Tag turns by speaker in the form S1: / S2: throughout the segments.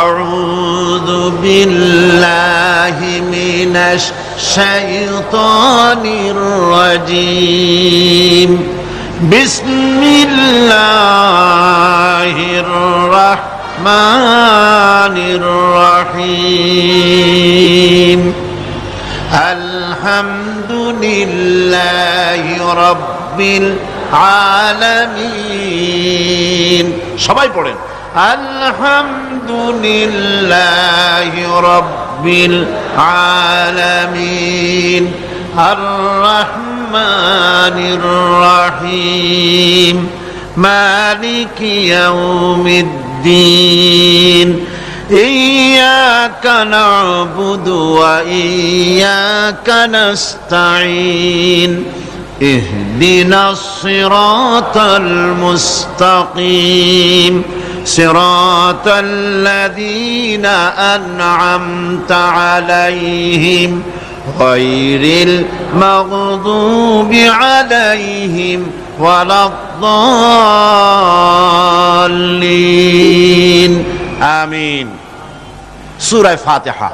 S1: আউযু বিল্লাহি মিনাশ শাইতানির রাজীম। বিসমিল্লাহির রাহমানির রহিম। আলহামদুলিল্লাহি রাব্বিল আলামিন। সবাই পড়েন আলহামদুলিল্লাহি রাব্বিল আলামিন আর রহমানির রহিম মালিকি ইয়াউমিদ্দিন। ইয়্যাকা না'বুদু ওয়া ইয়্যাকা নাস্তাঈন। ইহদিনাস সিরাতাল মুস্তাকিম সিরাতাল লাযীনা আন'আমতা আলাইহিম গায়রিল মাগদুবি আলাইহিম ওয়ালাদ-দাল্লিন। আমিন। সূরা ফাতিহা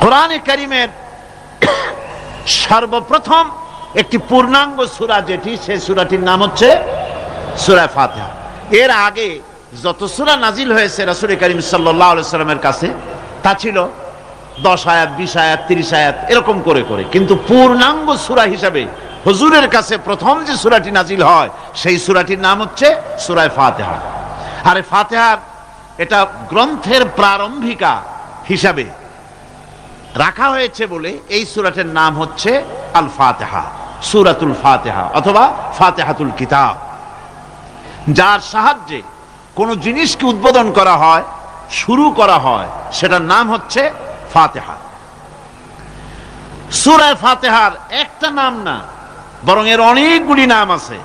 S1: কোরআনে কারীমের সর্বপ্রথম একটি পূর্ণাঙ্গ সূরা, যেটি সেই সূরাটির নাম হচ্ছে সূরা ফাতিহা। এর আগে যত সূরা নাজিল হয়েছে রাসূল করিম সাল্লাল্লাহু আলাইহি ওয়াসাল্লামের কাছে তা ছিল 10 আয়াত, 20 আয়াত, 30 আয়াত এরকম করে করে, কিন্তু পূর্ণাঙ্গ সূরা হিসাবে হুজুরের কাছে প্রথম যে সূরাটি নাজিল হয় সেই সূরাটির নাম হচ্ছে সূরা ফাতিহা। আর ফাতিহার এটা গ্রন্থের প্রারম্ভিকা হিসাবে রাখা হয়েছে বলে এই সূরাটির নাম হচ্ছে আল ফাতিহা, সূরাতুল ফাতিহা অথবা ফাতিহাতুল কিতাব। যার সাহায্যে কোন জিনিসকে উদ্বোধন করা হয়, শুরু করা হয়, সেটার নাম হচ্ছে ফাতিহা। সূরা ফাতিহার একটা নাম না, বরং এর অনেকগুলি নাম আছে।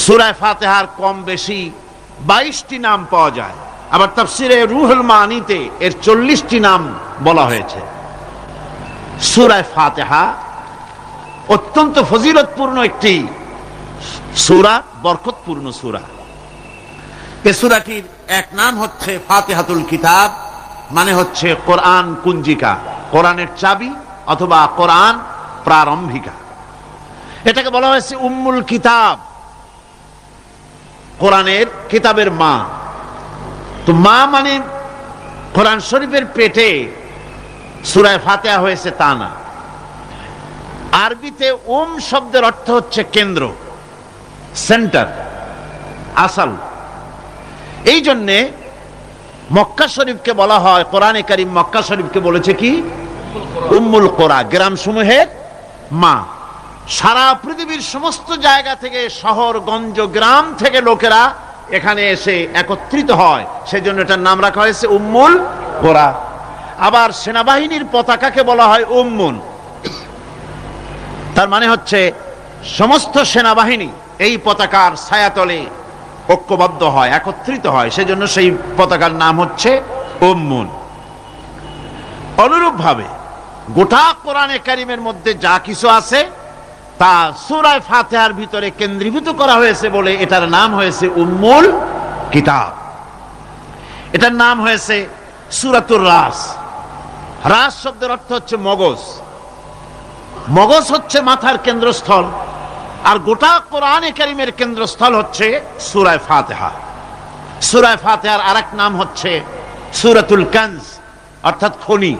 S1: সূরা ফাতিহার কম বেশি 22টি নাম পাওয়া যায়। আবার তাফসিরে রুহুল মানিতে এর 40টি নাম বলা হয়েছে। সূরা ফাতিহা অত্যন্ত ফজিলতপূর্ণ একটি সূরা, বরকতপূর্ণ সূরা। এই সূরাটির এক নাম হচ্ছে ফাতিহাতুল কিতাব, মানে হচ্ছে কোরআন কুঞ্জিকা, কোরআনের চাবি অথবা কোরআন প্রারম্ভিকা। এটাকে বলা হয়েছে উম্মুল কিতাব, কোরআনের কিতাবের মা। তো মা মানে কোরআন শরীফের পেটে সূরা ফাতিহা হয়েছে তা না। আরবিতে শব্দের অর্থ হচ্ছে কেন্দ্র, সেন্টার, আসল। এই জন্যে মক্কা শরীফকে বলা হয়, কোরআনে কারীম মক্কা শরীফকে বলেছে কি উম্মুল কোরা, গ্রাম সমূহের মা। সারা পৃথিবীর সমস্ত জায়গা থেকে, শহর গঞ্জ গ্রাম থেকে লোকেরা এখানে এসে একত্রিত হয়, সেজন্য এটার নাম রাখা হয়েছে উম্মুল কোরা। আবার সেনাবাহিনীর পতাকাকে বলা হয় উম্মুন, তার মানে হচ্ছে সমস্ত সেনাবাহিনী এই পতাকার ছায়াতলে ঐক্যবদ্ধ হয়, একত্রিত হয়, সেজন্য সেই পতাকার নাম হচ্ছে উম্মুন। অনুরূপভাবে গোটা কোরআনে কারীমের মধ্যে যা কিছু আছে তা সূরা ফাতিহার ভিতরে কেন্দ্রীভূত করা হয়েছে বলে এটার নাম হয়েছে উম্মুল কিতাব। এটার নাম হয়েছে সূরাতুর রাস। রাস শব্দের অর্থ হচ্ছে মগজ। মগজ হচ্ছে মাথার কেন্দ্রস্থল, আর গোটা কোরআনে কারীমের কেন্দ্রস্থল হচ্ছে সূরা ফাতিহা। সূরা ফাতিহার আরেক নাম হচ্ছে সূরাতুল কানজ, অর্থাৎ খনি,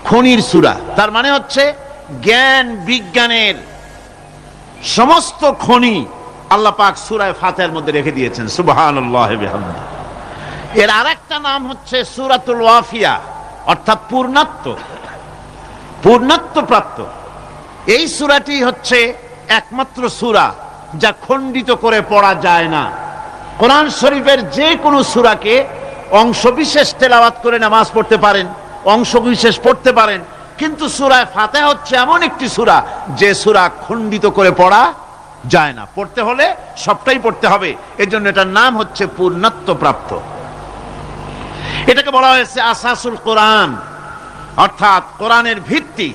S1: খনির সূরা। তার মানে হচ্ছে জ্ঞান বিজ্ঞানের সমস্ত খনি আল্লাহ পাক সূরা ফাতিহার মধ্যে রেখে দিয়েছেন। সুবহানাল্লাহি ওয়া বিহামদিহি। এর আরেকটা নাম হচ্ছে সূরাতুল ওয়াফিয়া, অর্থাৎ পূর্ণত্ব, পূর্ণত্বপ্রাপ্ত। এই সূরাটি হচ্ছে একমাত্র সূরা যা খণ্ডিত করে পড়া যায় না। কোরআন শরীফের যে কোনো সূরাকে অংশবিশেষ তেলাওয়াত করে নামাজ পড়তে পারেন, অংশবিশেষ পড়তে পারেন, কিন্তু সূরা ফাতিহা হচ্ছে এমন একটি সূরা যে সূরা খণ্ডিত করে পড়া যায় না। পড়তে হলে সবটাই পড়তে হবে, এজন্য এটার নাম হচ্ছে পূর্ণত্বপ্রাপ্ত। এটাকে বলা হয়েছে আসাসুল কোরআন, অর্থাৎ কোরআনের ভিত্তি।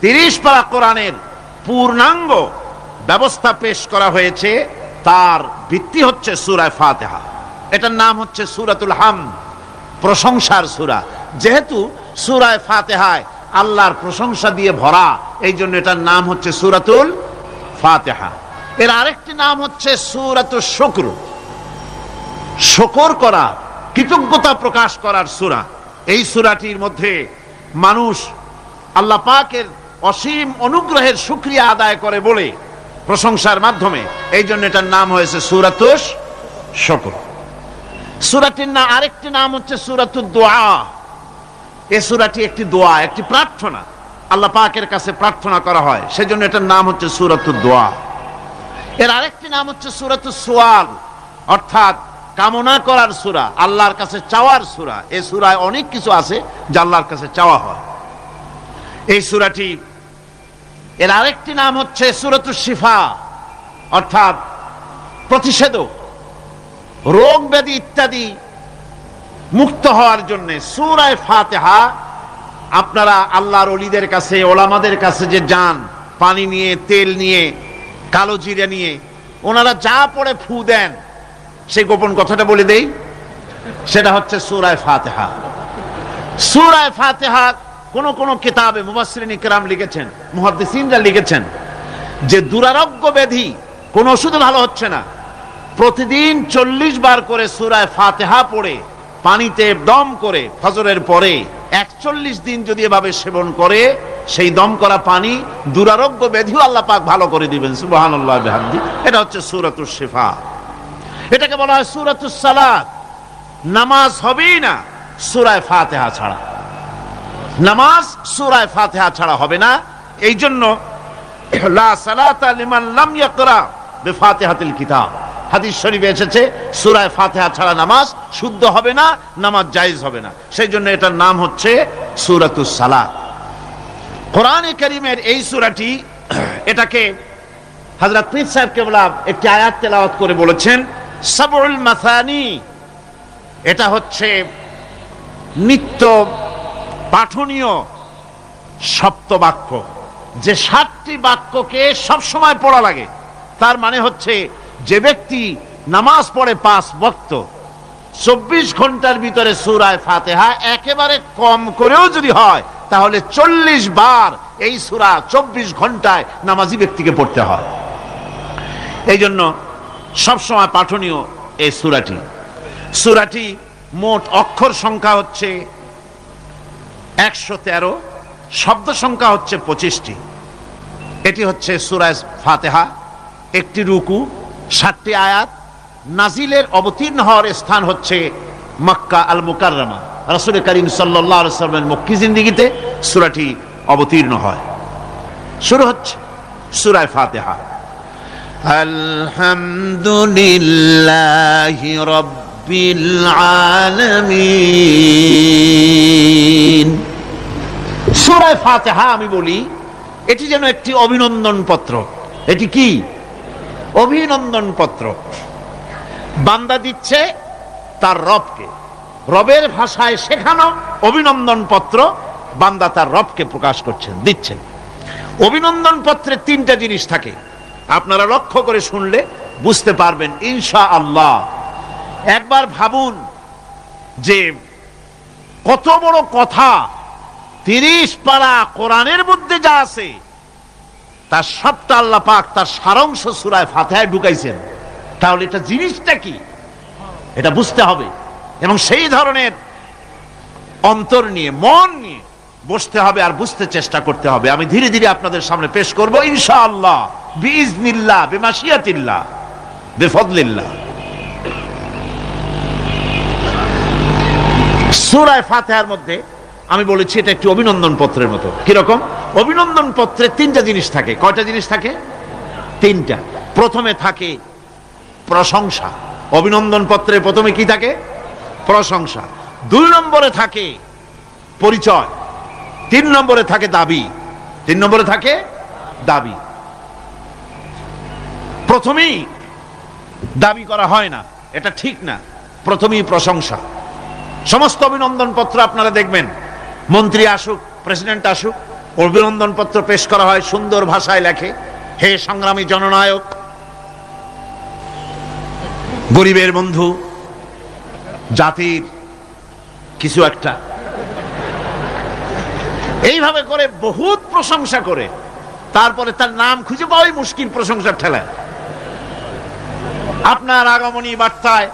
S1: 30 পারা কোরআনের পূর্ণাঙ্গ ব্যবস্থা পেশ করা হয়েছে তার ভিত্তি হচ্ছে সূরা ফাতিহা। এটার নাম হচ্ছে সূরাতুল হামদ, প্রশংসার সূরা। যেহেতু সূরা ফাতিহায় আল্লাহর প্রশংসা দিয়ে ভরা, এই জন্য এটার নাম হচ্ছে সূরাতুল ফাতিহা। এর আরেকটি নাম হচ্ছে সূরাতুশ শুকর, শুকর করা, কৃতজ্ঞতা প্রকাশ করার সূরা। এই সূরাটির মধ্যে মানুষ আল্লাহ পাকের অসীম অনুগ্রহের শুকরিয়া আদায় করে বলে প্রশংসার মাধ্যমে, এই জন্য এটার নাম হয়েছে সূরাতুশ শুকর। সূরাটির না আরেকটি নাম হচ্ছে সূরাতুদ দুআ। এই সূরাটি একটি দোয়া, একটি প্রার্থনা, আল্লাহ পাকের কাছে প্রার্থনা করা হয়, সেজন্য এটার নাম হচ্ছে সূরাতুদ দুআ। এর আরেকটি নাম হচ্ছে সূরাতুস সুআল, অর্থাৎ কামনা করার সূরা, আল্লাহর কাছে চাওয়ার সূরা। এই সূরায় অনেক কিছু আছে যা আল্লাহর কাছে চাওয়া হয়। এই সূরাটি, এর আরেকটি নাম হচ্ছে সূরাতুশ শিফা, অর্থাৎ প্রতিষেধক, রোগ ব্যাধি ইত্যাদি মুক্ত হওয়ার জন্য সূরা ফাতিহা। আপনারা আল্লাহর ওলিদের কাছে, ওলামাদের কাছে যে যান, পানি নিয়ে, তেল নিয়ে, কালো জিরা নিয়ে, ওনারা যা পড়ে ফু দেন, সেই গোপন কথাটা বলে দেই, সেটা হচ্ছে সূরা ফাতিহা। সূরা ফাতিহা কোন কোন কিতাবে মুফাসসিরিন ইকরাম লিখেছেন, মুহাদ্দিসিনরা লিখেছেন যে দুরারোগ্য ব্যাধি, কোন ওষুধে ভালো হচ্ছে না, প্রতিদিন 40 বার করে সূরা ফাতিহা পড়ে পানিতে দম করে ফজরের পরে 41 দিন যদি এভাবে সেবন করে, সেই দম করা পানি দুরারোগ্য ব্যাধিও আল্লাহ পাক ভালো করে দিবেন। সুবহানাল্লাহ বিহামদি। এটা হচ্ছে সূরাতুশ শিফা। এটাকে বলা হয় সূরাতুস সালাত। নামাজ হবেই না সূরা ফাতিহা ছাড়া, নামাজ সূরা ফাতিহা ছাড়া হবে না। এই জন্য লা সালাতা লিমান লাম ইয়াকরা বিফাতিহাতিল কিতাব, হাদিস শরীফে এসেছে সূরা ফাতিহা ছাড়া নামাজ শুদ্ধ হবে না, নামাজ জায়েজ হবে না। সেই জন্য এটার নাম হচ্ছে সূরাতুস সালাত। কোরআনে কারীমের এই সূরাটি, এটাকে হযরত পীর সাহেব কেবলা একটি আয়াত তেলাওয়াত করে বলেছেন সাবউল মাসানি। এটা হচ্ছে নিত্য পাঠনীয় সপ্ত বাক্য, যে 7টি বাক্যকে সব সময় পড়া লাগে। তার মানে হচ্ছে যে ব্যক্তি নামাজ পড়ে 5 ওয়াক্ত, 24 ঘন্টার ভিতরে সূরা ফাতিহা একেবারে কম করেও যদি হয়, তাহলে 40 বার এই সূরা 24 ঘন্টায় নামাজি ব্যক্তিকে পড়তে হয়। এই জন্য সবসময় পাঠনীয় এই সূরাটি। সূরাটি মোট অক্ষর সংখ্যা হচ্ছে 113, শব্দ সংখ্যা হচ্ছে 25টি। এটি হচ্ছে সূরা ফাতিহা। একটি রুকু, 7টি আয়াত। নাজিলের অবতীর্ণ হওয়ার স্থান হচ্ছে মক্কা আল মুকাররমা। রাসূল করিম সাল্লাল্লাহু আলাইহি ওয়াসাল্লামের মক্কি জিন্দেগিতে সূরাটি অবতীর্ণ হয়। শুরু হচ্ছে সূরা ফাতিহা। আলহামদুলিল্লাহি রাব্বিল আলামিন। সূরা ফাতিহা আমি বলি, এটি যেন একটি অভিনন্দন পত্র। এটি কি? অভিনন্দন পত্র। বান্দা দিচ্ছে তার রবকে, রবের ভাষায় শেখানো অভিনন্দন পত্র বান্দা তার রবকে প্রকাশ করছেন, দিচ্ছেন। অভিনন্দন পত্রে 3টা জিনিস থাকে, আপনারা লক্ষ্য করে শুনলে বুঝতে পারবেন ইনশাআল্লাহ। একবার ভাবুন যে কত বড় কথা, 30 পারা কোরআনের মধ্যে যা আছে তার সবটা আল্লাহ পাক তার সারাংশ সূরা ফাতিহায় ঢুকাইছেন। তাহলে এটা জিনিসটা কি, এটা বুঝতে হবে, এবং সেই ধরনের অন্তর নিয়ে, মন নিয়ে বসতে হবে আর বুঝতে চেষ্টা করতে হবে। আমি ধীরে ধীরে আপনাদের সামনে পেশ করব ইনশাআল্লাহ, বিইজনিল্লাহ, বিমাশিয়াতিল্লাহ, বিফদলিল্লাহ। সূরা ফাতিহার মধ্যে আমি বলেছি এটা একটি অভিনন্দন পত্রের মতো। কিরকম? অভিনন্দন পত্রে 3টা জিনিস থাকে। কয়টা জিনিস থাকে? 3টা। প্রথমে থাকে প্রশংসা। অভিনন্দন পত্রে প্রথমে কি থাকে? প্রশংসা। 2 নম্বরে থাকে পরিচয়। 3 নম্বরে থাকে দাবি। 3 নম্বরে থাকে দাবি। প্রথমেই দাবি করা হয় না, এটা ঠিক না। প্রথমেই প্রশংসা। সমস্ত অভিনন্দন পত্র আপনারা দেখবেন, মন্ত্রী আসুক, প্রেসিডেন্ট আসুক, অভিনন্দন পত্র পেশ করা হয়, সুন্দর ভাষায় লেখে, হে সংগ্রামী জননায়ক, গরিবের বন্ধু, জাতির কিছু একটা, এইভাবে করে বহুত প্রশংসা করে তারপরে তার নাম খুঁজে পাওয়াই মুশকিল প্রশংসার ঠেলায়। আপনার আগমনী বার্তায়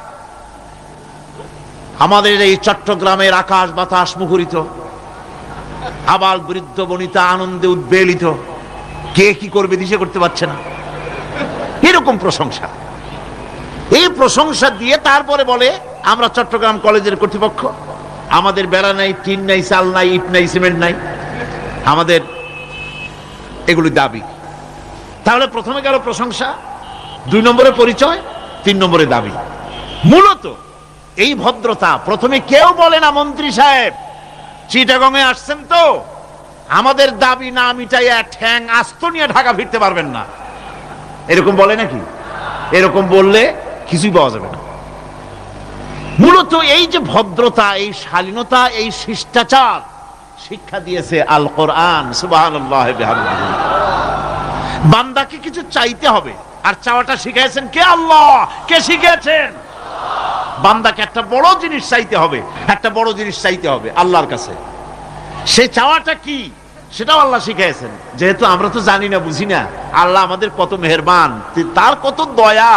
S1: আমাদের এই চট্টগ্রামের আকাশ বাতাস মুখরিত, আবাল বৃদ্ধ বনিতা আনন্দে উদ্বেলিত, কে কি করবে দিশে করতে পারছে না, এরকম প্রশংসা। এই প্রশংসা দিয়ে তারপরে বলে আমরা চট্টগ্রাম কলেজের কর্তৃপক্ষ, আমাদের বেড়া নাই, টিন নাই, চাল নাই, ইট নাই, সিমেন্ট নাই, আমাদের এগুলি দাবি। তাহলে প্রথমে গেল প্রশংসা, 2 নম্বরে পরিচয়, 3 নম্বরে দাবি। মূলত এই ভদ্রতা প্রথমে কেউ বলে না। মন্ত্রী সাহেব, চিটাগংয়ে আসছেন তো, আমাদের দাবি না মিটাইয়া ঠ্যাং আস্ত নিয়ে ঢাকা ফিরতে পারবেন না, এরকম বলে নাকি? এরকম বললে কিছুই পাওয়া যাবে না। মূলত এই যে ভদ্রতা, এই শালীনতা, এই শিষ্টাচার শিক্ষা দিয়েছে আল কোরআন। সুবহানাল্লাহ বিহামদিহি। বান্দাকে কিছু চাইতে হবে, আর চাওয়াটা শিখাইছেন কে? আল্লাহ। কে শিখিয়েছেন? বান্দাকে একটা বড় জিনিস চাইতে হবে, একটা বড় জিনিস চাইতে হবে আল্লাহর কাছে। সে চাওয়াটা কি সেটাও আল্লাহ শিখাইছেন। যেহেতু আমরা তো জানি না, বুঝি না, আল্লাহ আমাদের কত মেহেরবান, তার কত দয়া,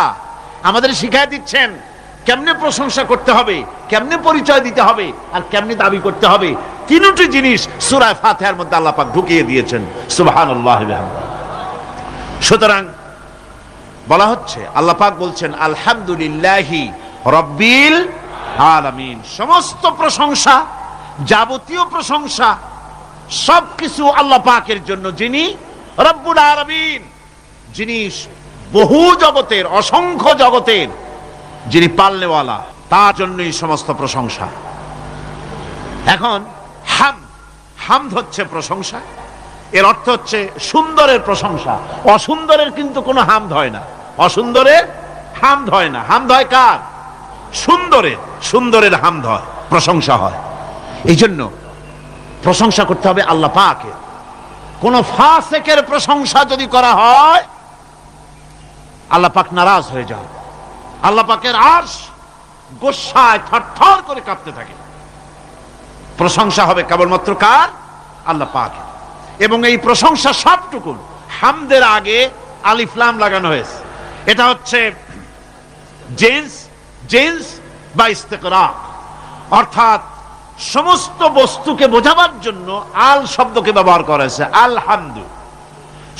S1: আমাদের শিখাই দিচ্ছেন কেমনে প্রশংসা করতে হবে, কেমনে পরিচয় দিতে হবে, আর কেমনে দাবি করতে হবে। তিনটি জিনিস সূরা ফাতিহার মধ্যে আল্লাহ পাক ঢুকিয়ে দিয়েছেন। সুবহানাল্লাহ বিহামদিহি। সুতরাং বলা হচ্ছে, আল্লাহ পাক বলছেন আলহামদুলিল্লাহি রাব্বিল আলামিন। সমস্ত প্রশংসা, যাবতীয় প্রশংসা সবকিছু আল্লাহ পাকের জন্য, যিনি রব্বুল আলামিন, যিনি বহু জগতের, অসংখ্য জগতের যিনি পালনেওয়ালা, তার জন্যই সমস্ত প্রশংসা। এখন হামদ হচ্ছে প্রশংসা, এর অর্থ হচ্ছে সুন্দরের প্রশংসা। অসুন্দরের কিন্তু কোনো হামদ হয় না, অসুন্দরের হামদ হয় না। হামদ হয় কার? সুন্দরের। সুন্দরের হামদ হয়, প্রশংসা হয়। এই জন্য প্রশংসা করতে হবে আল্লাহ পাকের। কোন ফাসিকের প্রশংসা যদি করা হয়, আল্লাহ পাক নারাজ হয়ে যান। আল্লাহ পাকের আরশ গোসায় থরথর করে কাঁপতে থাকে। প্রশংসা হবে কেবলমাত্র কার? আল্লাহ পাকের। এবং এই প্রশংসা সবটুকু হামদের আগে আলিফ লাম লাগানো হয়েছে। এটা হচ্ছে জিন্স বা ইস্তিকরাক, অর্থাৎ সমস্ত বস্তুকে বোঝাবার জন্য আল শব্দকে ব্যবহার করা হয়েছে। আলহামদু,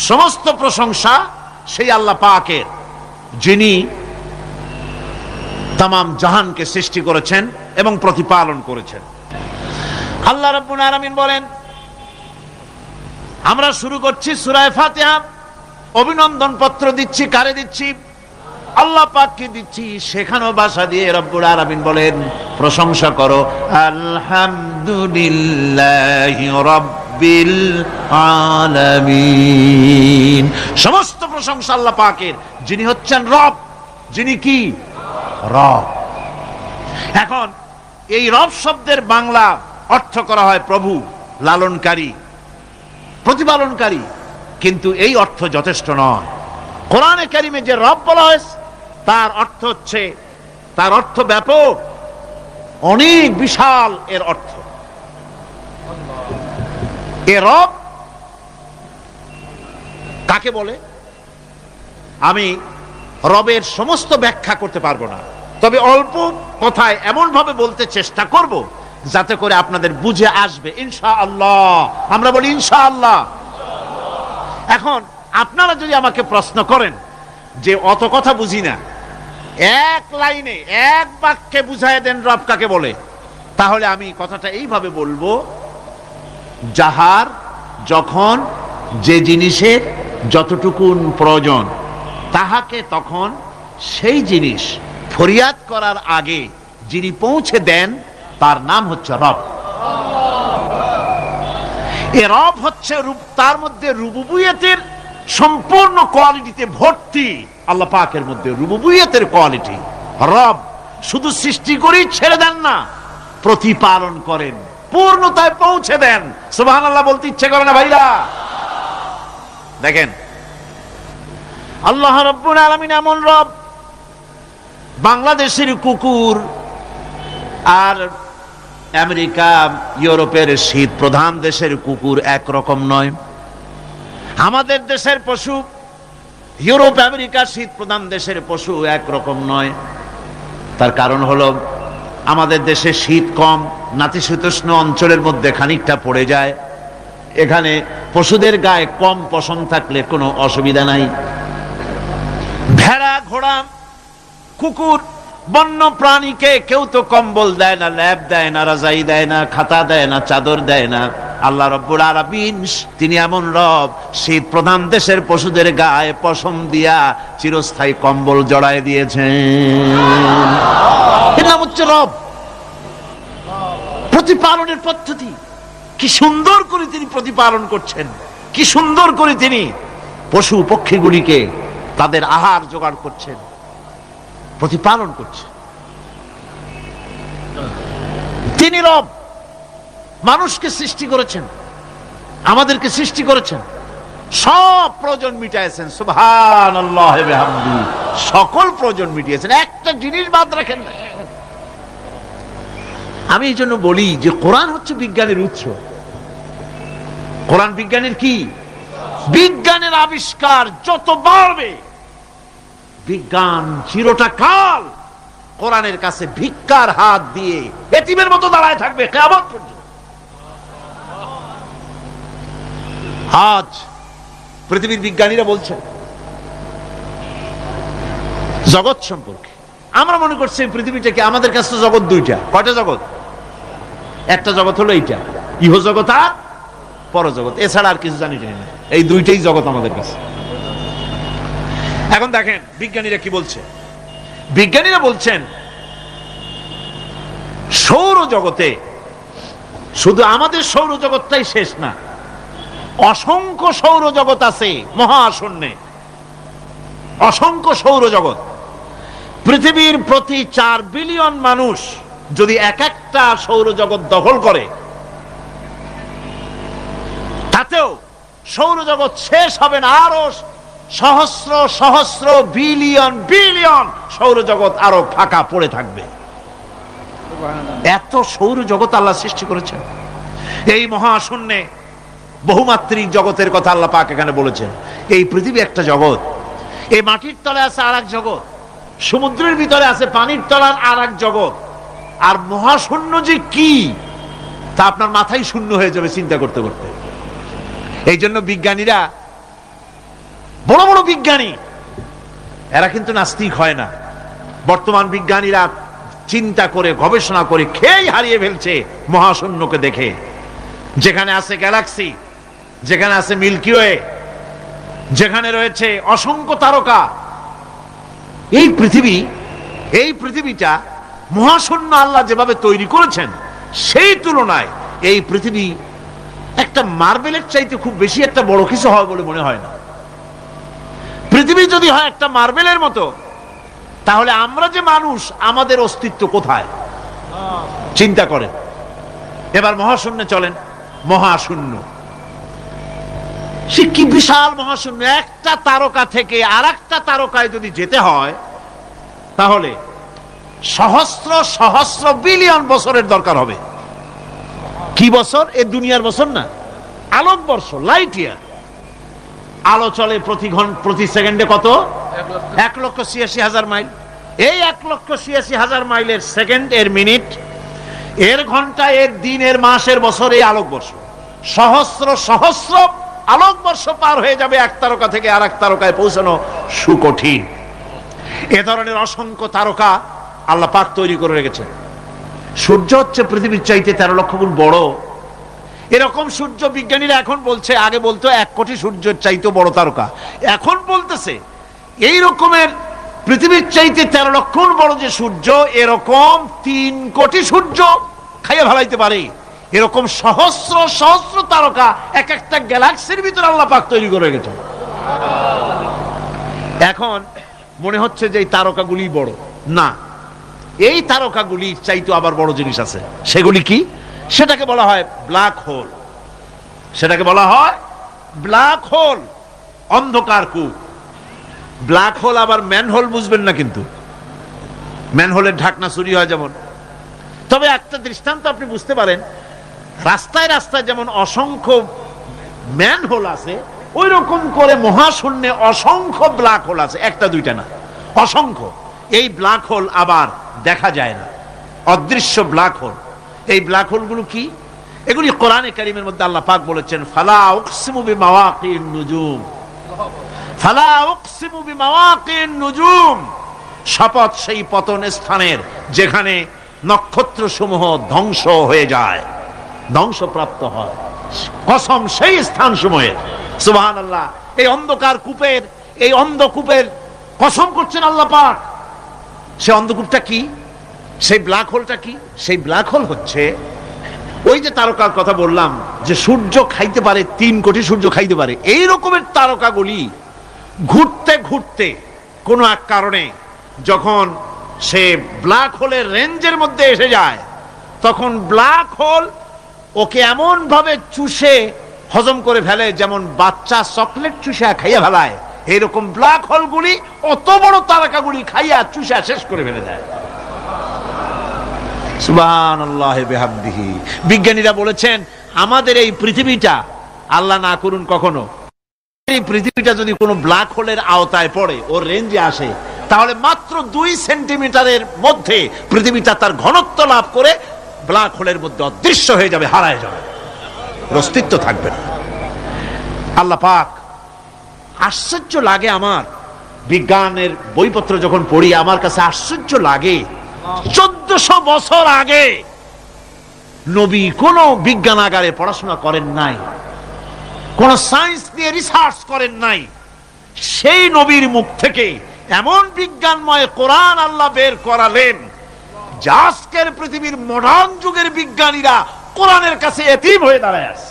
S1: সমস্ত প্রশংসা সেই আল্লাহ পাকের, যিনি তামাম জাহানকে সৃষ্টি করেছেন এবং প্রতিপালন করেছেন। আল্লাহ রাব্বুল আলামিন বলেন, আমরা শুরু করছি সূরা ফাতিহা, অভিনন্দন পত্র দিচ্ছি। কারে দিচ্ছি? আল্লাহ পাককে দিচ্ছি। শেখানো ভাষা দিয়ে রব্বুল আলামিন বলেন, প্রশংসা করো আলহামদুলিল্লাহি রাব্বিল আলামিন। সমস্ত প্রশংসা আল্লাহ পাকের, যিনি হচ্ছেন রব। যিনি কি? রব। এখন এই রব শব্দের বাংলা অর্থ করা হয় প্রভু, লালনকারী, প্রতিপালনকারী, কিন্তু এই অর্থ যথেষ্ট নয়। কোরআনে কারিমে যে রব বলা হয়েছে তার অর্থ হচ্ছে, তার অর্থ ব্যাপক, অনেক বিশাল এর অর্থ। এ রব কাকে বলে আমি রবের সমস্ত ব্যাখ্যা করতে পারবো না, তবে অল্প কথায় এমন ভাবে বলতে চেষ্টা করব যাতে করে আপনাদের বুঝে আসবে ইনশাআল্লাহ। আমরা বলি ইনশাআল্লাহ। এখন আপনারা যদি আমাকে প্রশ্ন করেন যে অত কথা বুঝি না, এক লাইনে এক বাক্যে বুঝায় দেন রব কাকে বলে, তাহলে আমি কথাটা এইভাবে বলবো, যাহার যখন যে জিনিসের যতটুকুন প্রয়োজন তাহাকে তখন সেই জিনিস ফরিয়াদ করার আগে যিনি পৌঁছে দেন তার নাম হচ্ছে রব। এ রব হচ্ছে তার মধ্যে রুবুবিয়তের সম্পূর্ণ কোয়ালিটিতে ভর্তি। আল্লাহ পাকের মধ্যে রুবুবিয়তের কোয়ালিটি। রব শুধু সৃষ্টি করেই ছেড়ে দেন না, প্রতিপালন করেন, পূর্ণতায় পৌঁছে দেন। সুবহানাল্লাহ বলতে ইচ্ছে করে না ভাইরা? দেখেন আল্লাহ রাব্বুল আলামিন এমন রব বাংলাদেশের কুকুর আর আমেরিকা ইউরোপের শীত প্রধান দেশের কুকুর একরকম নয়। আমাদের দেশের পশু ইউরোপ আমেরিকা শীত প্রধান দেশের পশু একরকম নয়। তার কারণ হলো আমাদের দেশে শীত কম, নাতিশীতোষ্ণ অঞ্চলের মধ্যে খানিকটা পড়ে যায়। এখানে পশুদের গায়ে কম পশম থাকলে কোনো অসুবিধা নাই। ভেড়া, ঘোড়া, কুকুর, বন্য প্রাণীকে কেউ তো কম্বল দেয় না, ল্যাপ দেয় না, রাজাই দেয় না, খাতা দেয় না, চাদর দেয় না। আল্লাহ রাব্বুল আলামিন তিনি এমন রব, শীত প্রধান দেশের পশুদের গায়ে পশম দিয়া চিরস্থায়ী কম্বল জড়ায় দিয়েছেন। এর নাম হচ্ছে রব। প্রতিপালনের পদ্ধতি কি সুন্দর করে তিনি প্রতিপালন করছেন, কি সুন্দর করে তিনি পশু পক্ষীগুলিকে তাদের আহার জোগাড় করছেন, প্রতিপালন করছেন। তিনি রব, মানুষকে সৃষ্টি করেছেন, আমাদেরকে সৃষ্টি করেছেন, সব প্রয়োজন মিটাইছেন। সুবহানাল্লাহ ওয়া বিহামদিহি, সকল প্রয়োজন মিটিয়েছেন, একটা জিনিস বাদ রাখেন না। আমি এই জন্য বলি যে কোরআন হচ্ছে বিজ্ঞানের উৎস। কোরআন বিজ্ঞানের কি? বিজ্ঞানের আবিষ্কার যত বাড়বে, বিজ্ঞান চিরটা কাল কোরআনের কাছে ভিক্ষার হাত দিয়ে এতিমের মতো দাঁড়ায় থাকবে কিয়ামত পর্যন্ত। আজ পৃথিবীর বিজ্ঞানীরা বলছেন জগৎ সম্পর্কে, আমরা মনে করছি পৃথিবীটাকে, আমাদের কাছে তো জগৎ দুইটা। কয়টা জগৎ? একটা জগৎ হলো এইটা, ইহজগৎ আর পরজগৎ, এছাড়া আর কিছু জানি না। এই দুইটাই জগৎ আমাদের কাছে। এখন দেখেন বিজ্ঞানীরা কি বলছে। বিজ্ঞানীরা বলছেন সৌরজগতে শুধু আমাদের সৌরজগৎটাই শেষ না, অসংখ্য সৌরজগৎ আছে মহাশূন্যে, অসংখ্য সৌরজগৎ। পৃথিবীর প্রতি 4 বিলিয়ন মানুষ যদি এক একটা সৌরজগৎ দখল করে, তাতেও সৌরজগৎ শেষ হবে না। আরো সহস্র সহস্র বিলিয়ন বিলিয়ন সৌরজগৎ আরো ফাঁকা পড়ে থাকবে। এত সৌরজগৎ আল্লাহ সৃষ্টি করেছেন। এই মহাশূন্যে বহুমাত্রিক জগতের কথা আল্লাহ পাক এখানে বলেছেন। এই পৃথিবী একটা জগৎ, এই মাটির তলে আছে আর এক জগৎ, সমুদ্রের ভিতরে আছে পানির তলার আর এক জগৎ। আর মহাশূন্য যে কি তা আপনার মাথায় শূন্য হয়ে যাবে চিন্তা করতে করতে। এই জন্য বিজ্ঞানীরা, বড় বড় বিজ্ঞানী, এরা কিন্তু নাস্তিক হয় না। বর্তমান বিজ্ঞানীরা চিন্তা করে গবেষণা করে খেয়ে হারিয়ে ফেলছে মহাশূন্যকে দেখে। যেখানে আছে গ্যালাক্সি, যেখানে আছে মিল্কি ওয়ে, যেখানে রয়েছে অসংখ্য তারকা, এই পৃথিবীটা মহাশূন্য আল্লাহ যেভাবে তৈরি করেছেন, সেই তুলনায় এই পৃথিবী একটা মার্বেলের চাইতে খুব বেশি একটা বড় কিছু হয় বলে মনে হয় না। পৃথিবী যদি হয় একটা মার্বেলের মতো, তাহলে আমরা যে মানুষ, আমাদের অস্তিত্ব কোথায় চিন্তা করেন। এবার মহাশূন্যে চলেন, মহাশূন্য সে কি বিশাল মহাশূন্য। একটা তারকা থেকে আর একটা তারকায় যদি যেতে হয়, তাহলে সহস্র সহস্র বিলিয়ন বছরের দরকার হবে। কি বছর? এ দুনিয়ার বছর না, আলোকবর্ষ, লাইট ইয়ার। আলো চলে প্রতি সেকেন্ডে কত? 1,86,000 মাইল। এই 1,86,000 মাইলের সেকেন্ড, এর মিনিট, এর ঘন্টা, এর দিন, এর মাস, এর বছর, এই আলোকবর্ষ। সহস্র সহস্র আলোকবর্ষ পার হয়ে যাবে এক তারকা থেকে আর এক তারকায় পৌঁছানো সুকঠিন। এ ধরনের অসংখ্য তারকা আল্লাহ পাক তৈরি করে রেখেছেন। সূর্য হচ্ছে পৃথিবীর চাইতে 13 লক্ষ গুণ বড়। এরকম সূর্য বিজ্ঞানীরা এখন বলছে, আগে বলতো 1 কোটি সূর্যের চাইতে বড় তারকা, এখন বলতেছে এই রকমের পৃথিবীর চাইতে 13 লক্ষ গুণ বড় যে সূর্য, এরকম 3 কোটি সূর্য খাইয়ে ফেলাইতে পারে। এরকম সহস্র সহস্র তারকা এক একটা গ্যালাক্সির ভিতরে আল্লাহ পাক তৈরি করে রেখেছে। এখন মনে হচ্ছে যে এই তারকাগুলি বড় না, এই তারকাগুলির চাইতে আবার বড় জিনিস আছে। সেগুলি কি? সেটাকে বলা হয় ব্ল্যাক হোল। সেটাকে বলা হয় ব্ল্যাক হোল, অন্ধকার কূপ। ব্ল্যাক হোল আবার ম্যান হোল বুঝবেন না কিন্তু। ম্যানহোলের ঢাকনা চুরি হয় যেমন। তবে একটা দৃষ্টান্ত আপনি বুঝতে পারেন, রাস্তায় রাস্তায় যেমন অসংখ্য ম্যানহোল আছে, ওই রকম করে মহাশূন্যে অসংখ্য ব্ল্যাক হোল আছে, একটা দুইটা না, অসংখ্য। এই ব্ল্যাক হোল আবার দেখা যায় না, অদৃশ্য ব্ল্যাক হোল। এই ব্ল্যাক হোলগুলো কি? এগুলি কোরআনে কারীমের মধ্যে আল্লাহ পাক বলেছেন, ফালা উকসিমু বিমাওয়াকিন নুজুম, ফালা উকসিমু বিমাওয়াকিন নুজুম, শপথ সেই পতন স্থানের যেখানে নক্ষত্র সমূহ ধ্বংস হয়ে যায়, ধ্বংসপ্রাপ্ত হয়, কসম সেই স্থান সমূহের। সুবহানাল্লাহ। এই অন্ধকার কূপের, এই অন্ধকূপের কসম করছেন আল্লাহ পাক। সে অন্ধকূপটা কি? সেই ব্ল্যাক হোলটা কি? সেই ব্ল্যাক হোল হচ্ছে ওই যে তারকার কথা বললাম, যে সূর্য খাইতে পারে, 3 কোটি সূর্য খাইতে পারে, এই রকমের তারকাগুলি ঘুরতে ঘুরতে কোন এক কারণে যখন সে ব্ল্যাক হোলের রেঞ্জের মধ্যে এসে যায়, তখন ব্ল্যাক হোল ওকে এমন ভাবে চুষে হজম করে ফেলে যেমন বাচ্চা চকলেট চুষা খাইয়া ফেলায়, এইরকম ব্ল্যাক হোলগুলি অত বড় তারকাগুলি খাইয়া চুষা শেষ করে ফেলে দেয়। সুবহানাল্লাহি বিহামদিহি। বিজ্ঞানীরা বলেছেন, আমাদের এই পৃথিবীটা, আল্লাহ না করুন কখনো, এই পৃথিবীটা যদি কোনো ব্ল্যাক হোলের আওতায় পড়ে, ওর রেঞ্জে আসে, তাহলে মাত্র 2 সেন্টিমিটারের মধ্যে পৃথিবীটা তার ঘনত্ব লাভ করে ব্ল্যাক হোলের মধ্যে অদৃশ্য হয়ে যাবে, হারায় যাবে, অস্তিত্ব থাকবে না। আল্লাহ পাক, আশ্চর্য লাগে আমার, বিজ্ঞানের বইপত্র যখন পড়ি আমার কাছে আশ্চর্য লাগে, 1400 বছর আগে নবী কোন বিজ্ঞানাগারে পড়াশোনা করেন নাই, কোন সায়েন্স নিয়ে রিসার্চ করেন নাই, সেই নবীর মুখ থেকে এমন বিজ্ঞানময় কোরআন আল্লাহ বের করালেন, যে আজকের পৃথিবীর মডার্ন যুগের বিজ্ঞানীরা কোরআনের কাছে এতিম হয়ে দাঁড়ায় আছে।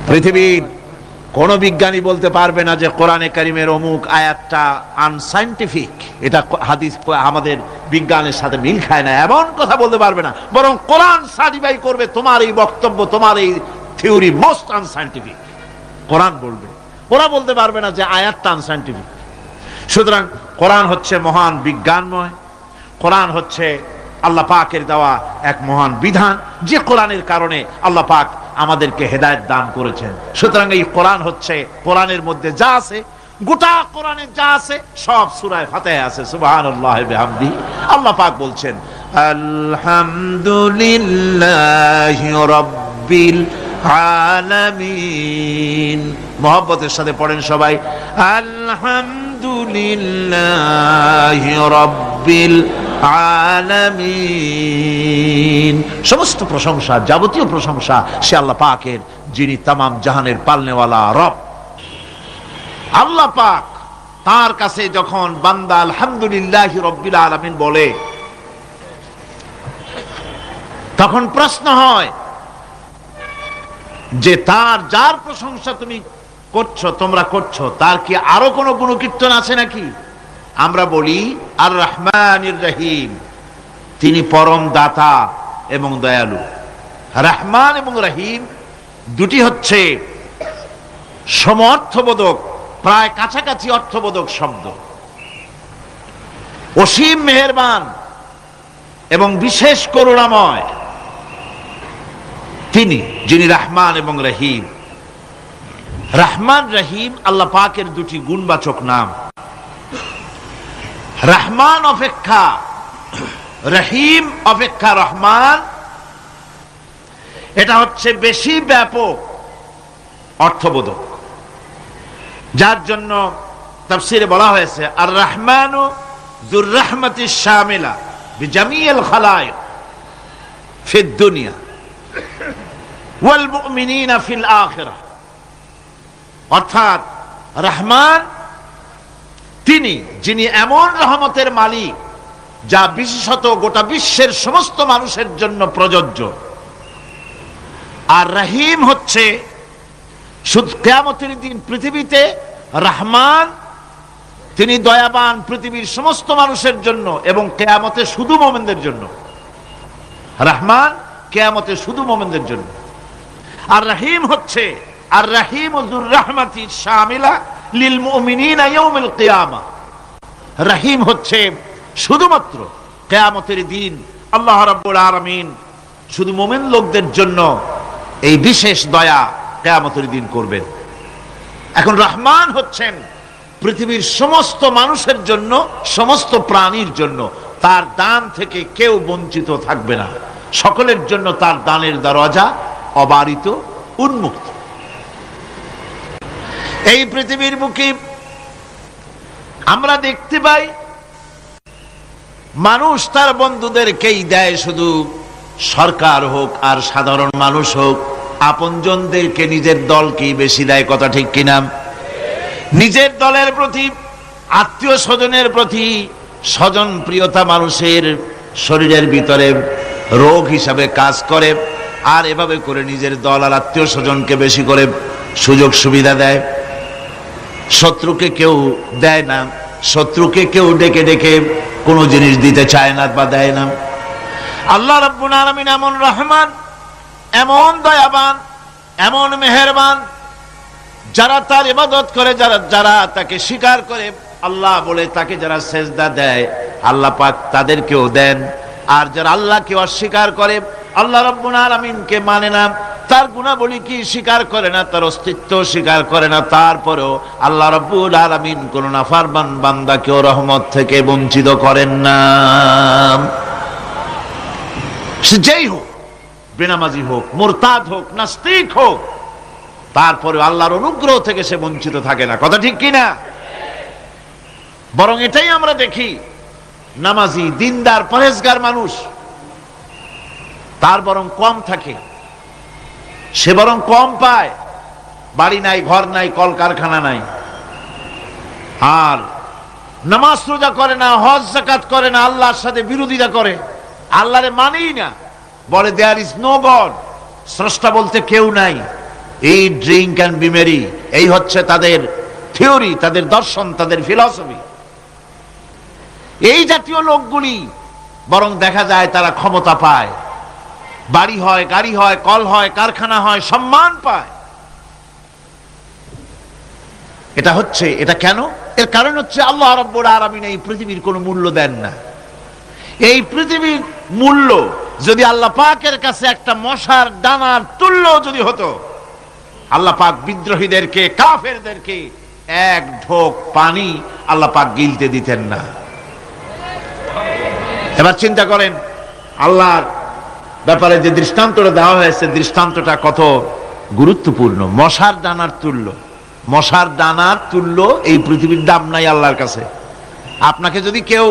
S1: পৃথিবীর কোন বিজ্ঞানী বলতে পারবে না যে কোরআনে কারীমের অমুক আয়াতটা আনসাইন্টিফিক, এটা হাদিস আমাদের বিজ্ঞানের সাথে মিল খায় না, এমন কথা বলতে পারবে না। বরং কোরআন সার্টিফাই করবে তোমার এই বক্তব্য, তোমার এই থিওরি মোস্ট আনসাইন্টিফিক, কোরআন বলবে। ওরা বলতে পারবে না যে আয়াতটা আনসাইন্টিফিক। সুতরাং কোরআন হচ্ছে মহান বিজ্ঞানময়, কোরআন হচ্ছে আল্লাহ পাকের দেওয়া এক মহান বিধান, যে কোরআনের কারণে আল্লাহ পাক আমাদেরকে হেদায়েত দান করেছেন। সুতরাং এই কোরআন হচ্ছে, কোরআনের মধ্যে যা আছে, গোটা কোরআনে যা আছে সব সূরা ফাতিহায় আছে। সুবহানাল্লাহি বিহামদিহি। আল্লাহ পাক বলছেন, আলহামদুলিল্লাহি রাব্বিল আলামিন। মুহাব্বতের সাথে পড়েন সবাই, আলহামদুলিল্লাহি রাব্বিল আলামিন। সমস্ত প্রশংসা, যাবতীয় প্রশংসা সে আল্লাহ পাকের, যিনি তামাম জাহানের পালনেওয়ালা রব। আল্লাহ পাক তার কাছে যখন বান্দা আলহামদুলিল্লাহি রাব্বিল আলামিন বলে, তখন প্রশ্ন হয় যে তার যার প্রশংসা তুমি করছো, তোমরা করছো, তার কি আরো কোনো গুণকীর্তন আছে নাকি? আমরা বলি আর রহমানির রহিম, তিনি পরম দাতা এবং দয়ালু। রহমান এবং রহিম দুটি হচ্ছে সমঅর্থবোধক, প্রায় কাছাকাছি অর্থবোধক শব্দ। অসীম মেহেরবান এবং বিশেষ করুণাময় তিনি, যিনি রহমান এবং রহিম। রহমান রহিম আল্লাহ পাকের দুটি গুণবাচক নাম। রহমান অপেক্ষা, রহিম অপেক্ষা রহমান, এটা হচ্ছে বেশি ব্যাপক অর্থবোধক, যার জন্য তাফসীরে বলা হয়েছে আর রহমানু যুর রাহমাতিশ শামিলা বিজামিল খালায়েক ফিদ দুনিয়া ওয়াল মুমিনিনা ফিল আখিরাহ। অর্থাৎ রহমান তিনি, যিনি এমন রহমতের মালিক যা বিশেষত গোটা বিশ্বের সমস্ত মানুষের জন্য প্রযোজ্য। আর রহিম হচ্ছে শুধু কিয়ামতের দিন পৃথিবীতে রহমান তিনি দয়াবান পৃথিবীর সমস্ত মানুষের জন্য, এবং কিয়ামতে শুধু মুমিনদের জন্য। রহমান কিয়ামতে শুধু মুমিনদের জন্য। আর রহিম হচ্ছে আর রহিম যুর রাহমাতি শামিলা লিল মুমিনিনা ইয়াউমিল কিয়ামা। রহিম হচ্ছে শুধুমাত্র কিয়ামতের দিন আল্লাহ রাব্বুল আলামিন শুধু মুমিন লোকদের জন্য এই বিশেষ দয়া কিয়ামতের দিন করবেন। এখন রহমান হচ্ছেন পৃথিবীর সমস্ত মানুষের জন্য, সমস্ত প্রাণীর জন্য। তার দান থেকে কেউ বঞ্চিত থাকবে না, সকলের জন্য তার দানের দরজা অবারিত, উন্মুক্ত। এই পৃথিবীর বুকে আমরা দেখতে পাই মানুষ তার বন্ধুদেরকেই দেয়, শুধু সরকার হোক আর সাধারণ মানুষ হোক, আপনজনদেরকে নিজের দলকেই বেশি দেয়। কথা ঠিক কিনা? নিজের দলের প্রতি, আত্মীয় স্বজনের প্রতি স্বজন প্রিয়তা মানুষের শরীরের ভিতরে রোগ হিসাবে কাজ করে, আর এভাবে করে নিজের দল আর আত্মীয় স্বজনকে বেশি করে সুযোগ সুবিধা দেয়। শত্রুকে কেউ দেয় না, শত্রুকে কেউ ডেকে ডেকে কোনো জিনিস দিতে চায় না বা দেয় না। আল্লাহ রাব্বুল আলামিন এমন রহমান, এমন দয়াবান, এমন মেহেরবান, যারা তার ইবাদত করে, যারা তাকে স্বীকার করে, আল্লাহ বলে তাকে যারা সেজদা দেয়, আল্লাহ পাক তাদেরকেও দেন। আর যারা আল্লাহকে অস্বীকার করে, আল্লাহ রাব্বুল আলামিনকে মানে না, তার গুণাবলী কি স্বীকার করে না, তার অস্তিত্ব স্বীকার করে না, তারপরেও আল্লাহ রাব্বুল আলামিন কোন নাফরমান বান্দাকেও রহমত থেকে বঞ্চিত করেন না। সে যেই হোক, বেনামাজি হোক, মুরতাদ হোক, নাস্তিক হোক, তারপরে আল্লাহর অনুগ্রহ থেকে সে বঞ্চিত থাকে না। কথা ঠিক কিনা? বরং এটাই আমরা দেখি, নামাজি, দিনদার, পরেজগার মানুষ তার বরং কম থাকে, সে বরং কম পায়। বাড়ি নাই, ঘর নাই, কলকারখানা নাই, আর নামাজ রোজা করে না, হজ যাকাত করে না, আল্লাহর সাথে বিরোধিতা করে, আল্লাহরে মানেই না, বলে দেয়ার ইজ নো গড, স্রষ্টা বলতে কেউ নাই। এই ড্রিঙ্ক অ্যান্ড বি মেরি, এই হচ্ছে তাদের থিওরি, তাদের দর্শন, তাদের ফিলসফি। এই জাতীয় লোকগুলি বরং দেখা যায় তারা ক্ষমতা পায়, বাড়ি হয়, গাড়ি হয়, কল হয়, কারখানা হয়, সম্মান পায়। এটা কেন? এর কারণ হচ্ছে আল্লাহ রাব্বুল আলামিন এই পৃথিবীর কোনো মূল্য দেন না। এই পৃথিবীর মূল্য যদি আল্লাহ পাকের কাছে একটা মশার ডানার তুল্য যদি হতো, আল্লাহ পাক বিদ্রোহীদেরকে, কাফেরদেরকে এক ঢোক পানি আল্লাহ পাক গিলতে দিতেন না। এবার চিন্তা করেন, আল্লাহর ব্যাপারে যে দৃষ্টান্তটা দেওয়া হয়েছে, দৃষ্টান্তটা কত গুরুত্বপূর্ণ। মশার দানার তুল্য, মশার দানার তুল্য এই পৃথিবীর দাম নাই আল্লাহর কাছে। আপনাকে যদি কেউ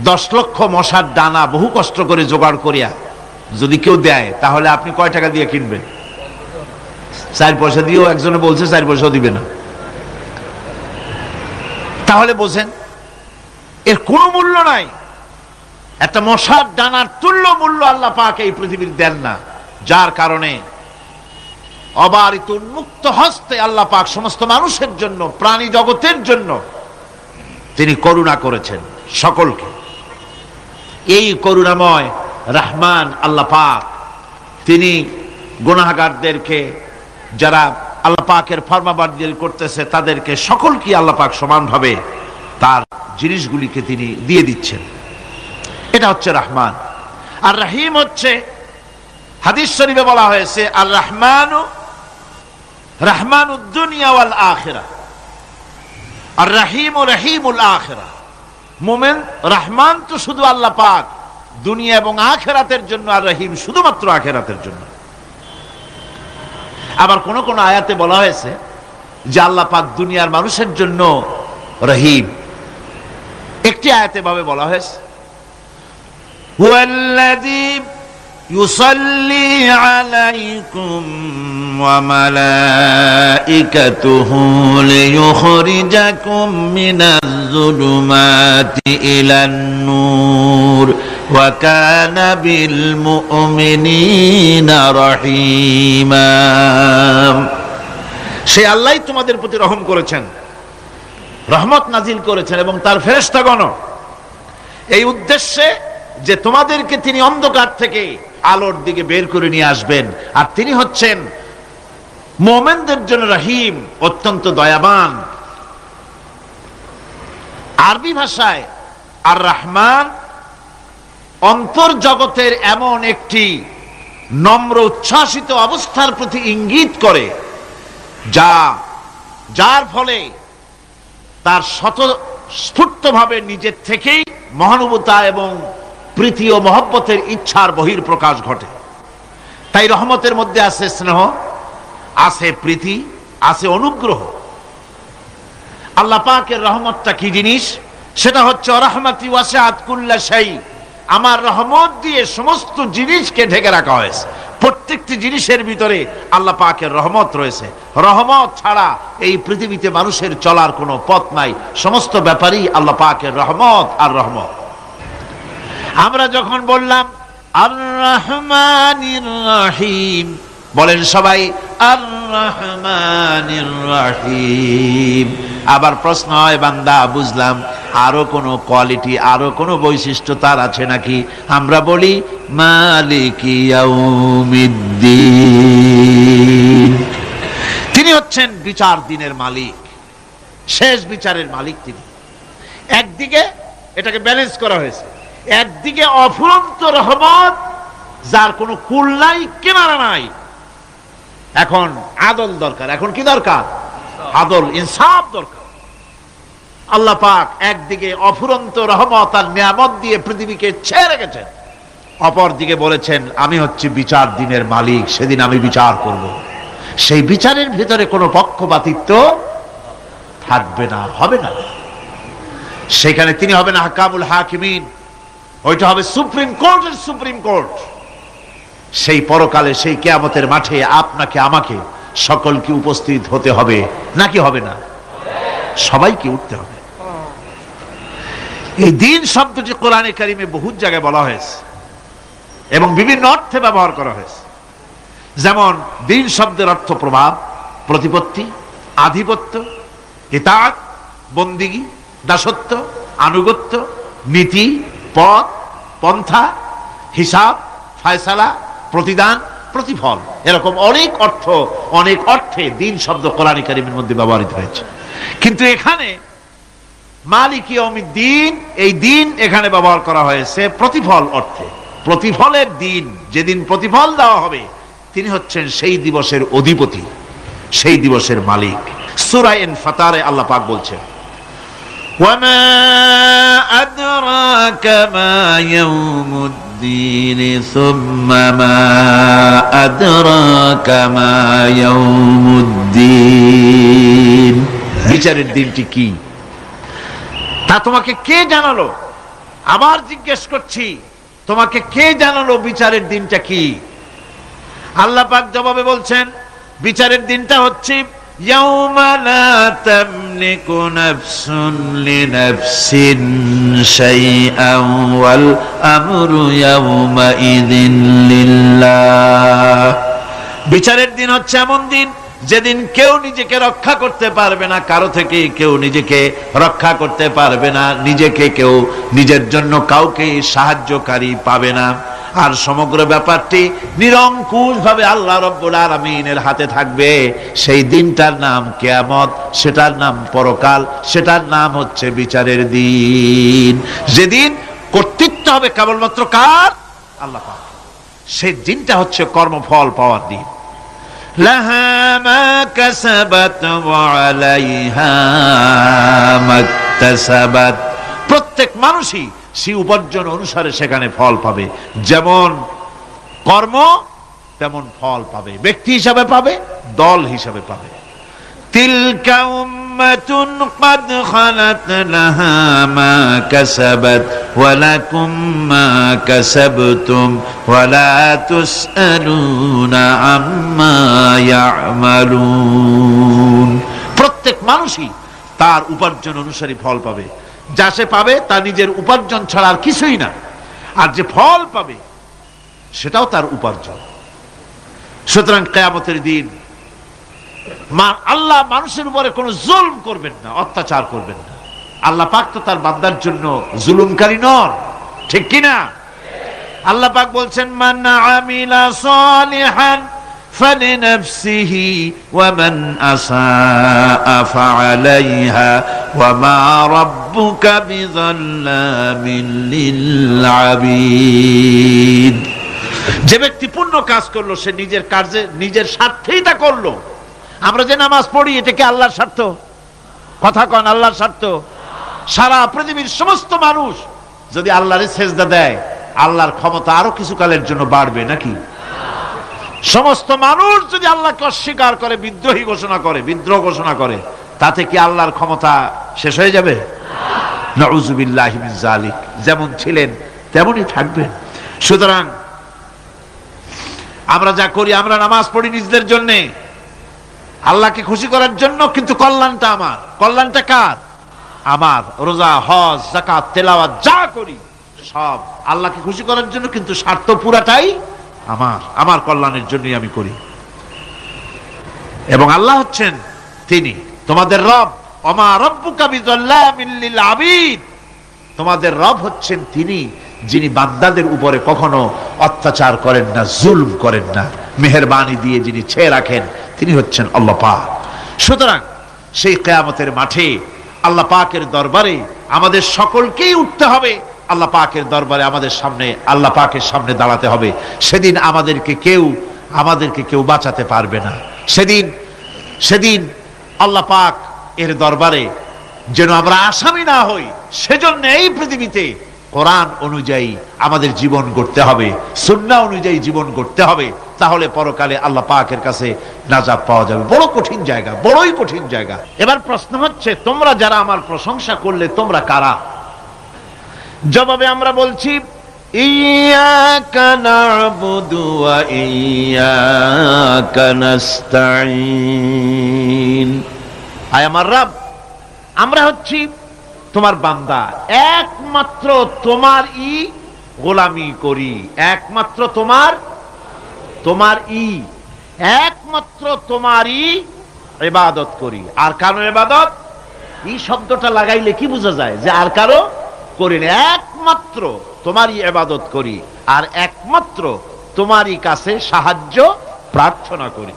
S1: 10 লক্ষ মশার দানা বহু কষ্ট করে জোগাড় করিয়া যদি কেউ দেয়, তাহলে আপনি কয় টাকা দিয়ে কিনবেন? 4 পয়সা দিয়েও একজনে বলছে 4 পয়সাও দিবে না। তাহলে বোঝেন এর কোনো মূল্য নাই। একটা মশার ডানার তুল্য মূল্য আল্লাহ পাক এই পৃথিবীর দেন না, যার কারণে অবারিত উন্মুক্ত হস্তে আল্লাহ পাক সমস্ত মানুষের জন্য, প্রাণী জগতের জন্য তিনি করুণা করেছেন সকলকে। এই করুণাময় রহমান আল্লাহ পাক, তিনি গুনাহগারদেরকে, যারা আল্লাহ পাকের ফরমাবরদারি করতেছে, তাদেরকে সকলকে আল্লাহ পাক সমানভাবে তার জিনিসগুলিকে তিনি দিয়ে দিচ্ছেন। এটা হচ্ছে রহমান। আর রহিম হচ্ছে, হাদিস শরীফে বলা হয়েছে, আর রহমানু রহমানুদ দুনিয়া ওয়াল আখিরাহ, আর রহিমু রহিমুল আখিরাহ। মুমিন রহমান তো শুধু আল্লাহ পাক দুনিয়া এবং আখিরাতের জন্য, আর রহিম শুধুমাত্র আখিরাতের জন্য। আবার কোন কোন আয়াতে বলা হয়েছে যে আল্লাহ পাক দুনিয়ার মানুষের জন্য রহিম। একটি আয়াতে ভাবে বলা হয়েছে, হুয়াল্লাযী ইউসাল্লি আলাইকুম ওয়া মালাইকাতুহু লিয়ুখরিজাকুম মিনাজ যুলুমাতি ইলান নূর ওয়া কানা বিল মুমিনিনা রহিমা। সে আল্লাহই তোমাদের প্রতি রহম করেছেন, রহমত নাজিল করেছেন, এবং তার ফেরেশতাগণ এই উদ্দেশ্যে যে তোমাদেরকে তিনি অন্ধকার থেকে আলোর দিকে বের করে নিয়ে আসবেন। আর তিনি হচ্ছেন মুমিনদের জন্য রহিম, অত্যন্ত দয়াবান। আরবি ভাষায় আর রহমান অন্তর্জগতের এমন একটি নম্র উচ্ছ্বাসিত অবস্থার প্রতি ইঙ্গিত করে যার ফলে তার স্বতঃস্ফূর্তভাবে নিজের থেকেই মহানুভবতা এবং প্রীতি ও মহব্বতের ইচ্ছার বহির্প্রকাশ ঘটে। তাই রহমতের মধ্যে আছে স্নেহ, আছে প্রীতি, আছে অনুগ্রহ। আল্লাহ পাকের রহমতটা কি জিনিস? সেটা হচ্ছে রাহমাতি ওয়াসিআত কুল্লা শাই, আমার রহমত দিয়ে সমস্ত জিনিসকে ঢেকে রাখা হয়েছে। প্রত্যেকটি জিনিসের ভিতরে আল্লাহ পাকের রহমত রয়েছে। রহমত ছাড়া এই পৃথিবীতে মানুষের চলার কোনো পথ নাই। সমস্ত ব্যাপারই আল্লাহ পাকের রহমত আর রহমত। আমরা যখন বললাম আর রহমানির রহিম, বলেন সবাই আর রহমানির রহিম। আবার প্রশ্ন হয়, বান্দা বুঝলাম, আরো কোনো কোয়ালিটি, আরো কোনো বৈশিষ্ট্য তার আছে নাকি? আমরা বলি মালিকি ইয়াউমিদ্দিন, তিনি হচ্ছেন বিচার দিনের মালিক, শেষ বিচারের মালিক তিনি। একদিকে এটাকে ব্যালেন্স করা হয়েছে, একদিকে অফুরন্ত রহমত যার কোনো কুল নাই, কিনারা নাই। এখন আদল দরকার। এখন কি দরকার? আদল, ইনসাফ দরকার। আল্লাহ পাক একদিকে অফুরন্ত রহমত আর নিয়ামত দিয়ে পৃথিবীকে ছেড়ে রেখেছেন, অপর দিকে বলেছেন আমি হচ্ছি বিচার দিনের মালিক, সেদিন আমি বিচার করব। সেই বিচারের ভিতরে কোনো পক্ষপাতিত্ব থাকবে না, হবে না। সেখানে তিনি হবেন হাকামুল হাকিমিন, ওইটা হবে সুপ্রিম কোর্টের সুপ্রিম কোর্ট। সেই পরকালে, সেই কিয়ামতের মাঠে আপনাকে আমাকে সকলকে উপস্থিত হতে হবে, নাকি হবে না? সবাইকে উঠতে হবে। এই দিন শব্দটি কোরআনে কারিমে বহু জায়গায় বলা হয়েছে এবং বিভিন্ন অর্থে ব্যবহার করা হয়েছে। যেমন দিন শব্দের অর্থ প্রভাব, প্রতিপত্তি, আধিপত্য, ইতাআত, বন্দিগি, দাসত্ব, আনুগত্য, নীতি, পথ, পন্থা, হিসাব, ফায়সালা, প্রতিদান, প্রতিফল, এরকম অনেক অর্থ, অনেক অর্থে দিন শব্দ কোরআনে কারিমের মধ্যে ব্যবহৃত হয়েছে। কিন্তু এখানে মালিক ইয়াউমিদ্দিন, এই দিন এখানে ব্যবহার করা হয়েছে প্রতিফল অর্থে। প্রতিফলের দিন, যেদিন প্রতিফল দেওয়া হবে, তিনি হচ্ছেন সেই দিবসের অধিপতি, সেই দিবসের মালিক। সূরা ইনফিতারে আল্লাহ পাক বলছেন ওয়ামা আদরাকা মা ইয়াউমুদ্দিন সুম্মা মা আদরাকা মা ইয়াউমুদ্দিন, বিচারের দিনটি কি তা তোমাকে কে জানালো? আবার জিজ্ঞেস করছি, তোমাকে কে জানালো বিচারের দিনটা কি? আল্লাহ পাক জবাবে বলছেন বিচারের দিনটা হচ্ছে ইয়াউমা লা তামলিকু নাফসুন লিনাফসিন শাইআন ওয়াল আমরু ইয়াউমা ইযিন লিল্লাহ। বিচারের দিন হচ্ছে এমন দিন যেদিন কেউ নিজেকে রক্ষা করতে পারবে না, কারো থেকে কেউ নিজেকে রক্ষা করতে পারবে না, নিজেকে কেউ নিজের জন্য কাউকে সাহায্যকারী পাবে না। আর সমগ্র ব্যাপারটি নিরঙ্কুশ ভাবে আল্লাহ রাব্বুল আলামিনের হাতে থাকবে। সেই দিনটার নাম কিয়ামত, সেটার নাম পরকাল, সেটার নাম হচ্ছে বিচারের দিন। যেদিন কর্তৃত্ব হবে কেবলমাত্র কার? আল্লাহ পাক। সেই দিনটা হচ্ছে কর্মফল পাওয়ার দিন। লাহা মা কাসাবাত ওয়া আলাইহা মাকতাসাবাত, প্রত্যেক মানুষই সেই উপার্জন অনুসারে সেখানে ফল পাবে। যেমন কর্ম তেমন ফল পাবে, ব্যক্তি হিসাবে পাবে, দল হিসাবে পাবে। তিলকা উম্মাতুন ক্বাদ খালাত লাহা মা কাসাবাত ওয়া লাকুম মা কাসাবতুম ওয়া লা তুসআলুনা আম্মা ইয়ামালুন। প্রত্যেক মানুষই তার উপার্জন অনুসারে ফল পাবে। যা সে পাবে তা নিজের উপার্জন ছাড়া আর কিছুই না, আর যে ফল পাবে সেটাও তার উপার্জন। সুতরাং কিয়ামতের দিন আল্লাহ মানুষের উপরে কোনো জুলম করবেন না, অত্যাচার করবেন না। আল্লাহ পাক তো তার বান্দার জন্য জুলুমকারী নন, ঠিক কিনা? আল্লাহ পাক বলছেন মান আমিলা সালিহান فلنفسه ومن أساء فعليها وما ربك بظلام للعبيد। যে ব্যক্তি পূর্ণ কাজ করলো সে নিজের কাজে নিজের স্বার্থেই তা করলো। আমরা যে নামাজ পড়ি এটা কি আল্লাহর স্বার্থ? কথা কন, আল্লাহর স্বার্থ? সারা পৃথিবীর সমস্ত মানুষ যদি আল্লাহরে সেজদা দেয় আল্লাহর ক্ষমতা আরো কিছু কালের জন্য বাড়বে নাকি? সমস্ত মানুষ যদি আল্লাহকে অস্বীকার করে, বিদ্রোহী ঘোষণা করে, বিদ্রোহ ঘোষণা করে, তাতে কি আল্লাহর ক্ষমতা শেষ হয়ে যাবে? নাউযুবিল্লাহি মিন যালিক। যেমন ছিলেন তেমনই থাকবেন। সুতরাং আমরা যা করি, আমরা নামাজ পড়ি নিজেদের জন্য, আল্লাহকে খুশি করার জন্য, কিন্তু কল্যাণটা আমার। কল্যাণটা কার? আমার। রোজা, হজ, যাকাত, তেলাওয়াত যা করি সব আল্লাহকে খুশি করার জন্য, কিন্তু স্বার্থ পুরাটাই আমার। আমার কল্যাণের জন্যই আমি করি। এবং আল্লাহ হচ্ছেন তিনি তোমাদের রব। ওমা রব্বুকা বিযাল্লামিল লিল আবিদ। তোমাদের রব হচ্ছেন তিনি যিনি বান্দাদের উপরে কখনো অত্যাচার করেন না, জুলম করেন না, মেহেরবানি দিয়ে যিনি ছেয়ে রাখেন তিনি হচ্ছেন আল্লাহ পাক। সুতরাং সেই কিয়ামতের মাঠে আল্লাহ পাকের দরবারে আমাদের সকলকেই উঠতে হবে। আল্লাহ পাকের দরবারে আমাদের সামনে, আল্লাহ পাকের সামনে দাঁড়াতে হবে। সেদিন আমাদেরকে কেউ বাঁচাতে পারবে না। সেদিন আল্লাহ পাক এর দরবারে যেন আমরা আসামি না হই, সেজন্য এই পৃথিবীতে কোরআন অনুযায়ী আমাদের জীবন গড়তে হবে, সুন্নাহ অনুযায়ী জীবন গড়তে হবে। তাহলে পরকালে আল্লাহ পাকের কাছে নাজাত পাওয়া যাবে। বড় কঠিন জায়গা, বড়ই কঠিন জায়গা। এবার প্রশ্ন হচ্ছে, তোমরা যারা আমার প্রশংসা করলে তোমরা কারা? জবাবে আমরা বলছি, ইয়্যাকা না'বুদু ওয়া ইয়্যাকা নাস্তাঈন। আয় আমার রব, আমরা হচ্ছি তোমার বান্দা, একমাত্র তোমারই গোলামি করি, একমাত্র একমাত্র তোমারই ইবাদত করি। আর কারো ইবাদত, এই শব্দটা লাগাইলে কি বোঝা যায়? যে আর কারো করি না, একমাত্র তোমারই ইবাদত করি, আর একমাত্র তোমারই কাছে সাহায্য প্রার্থনা করি।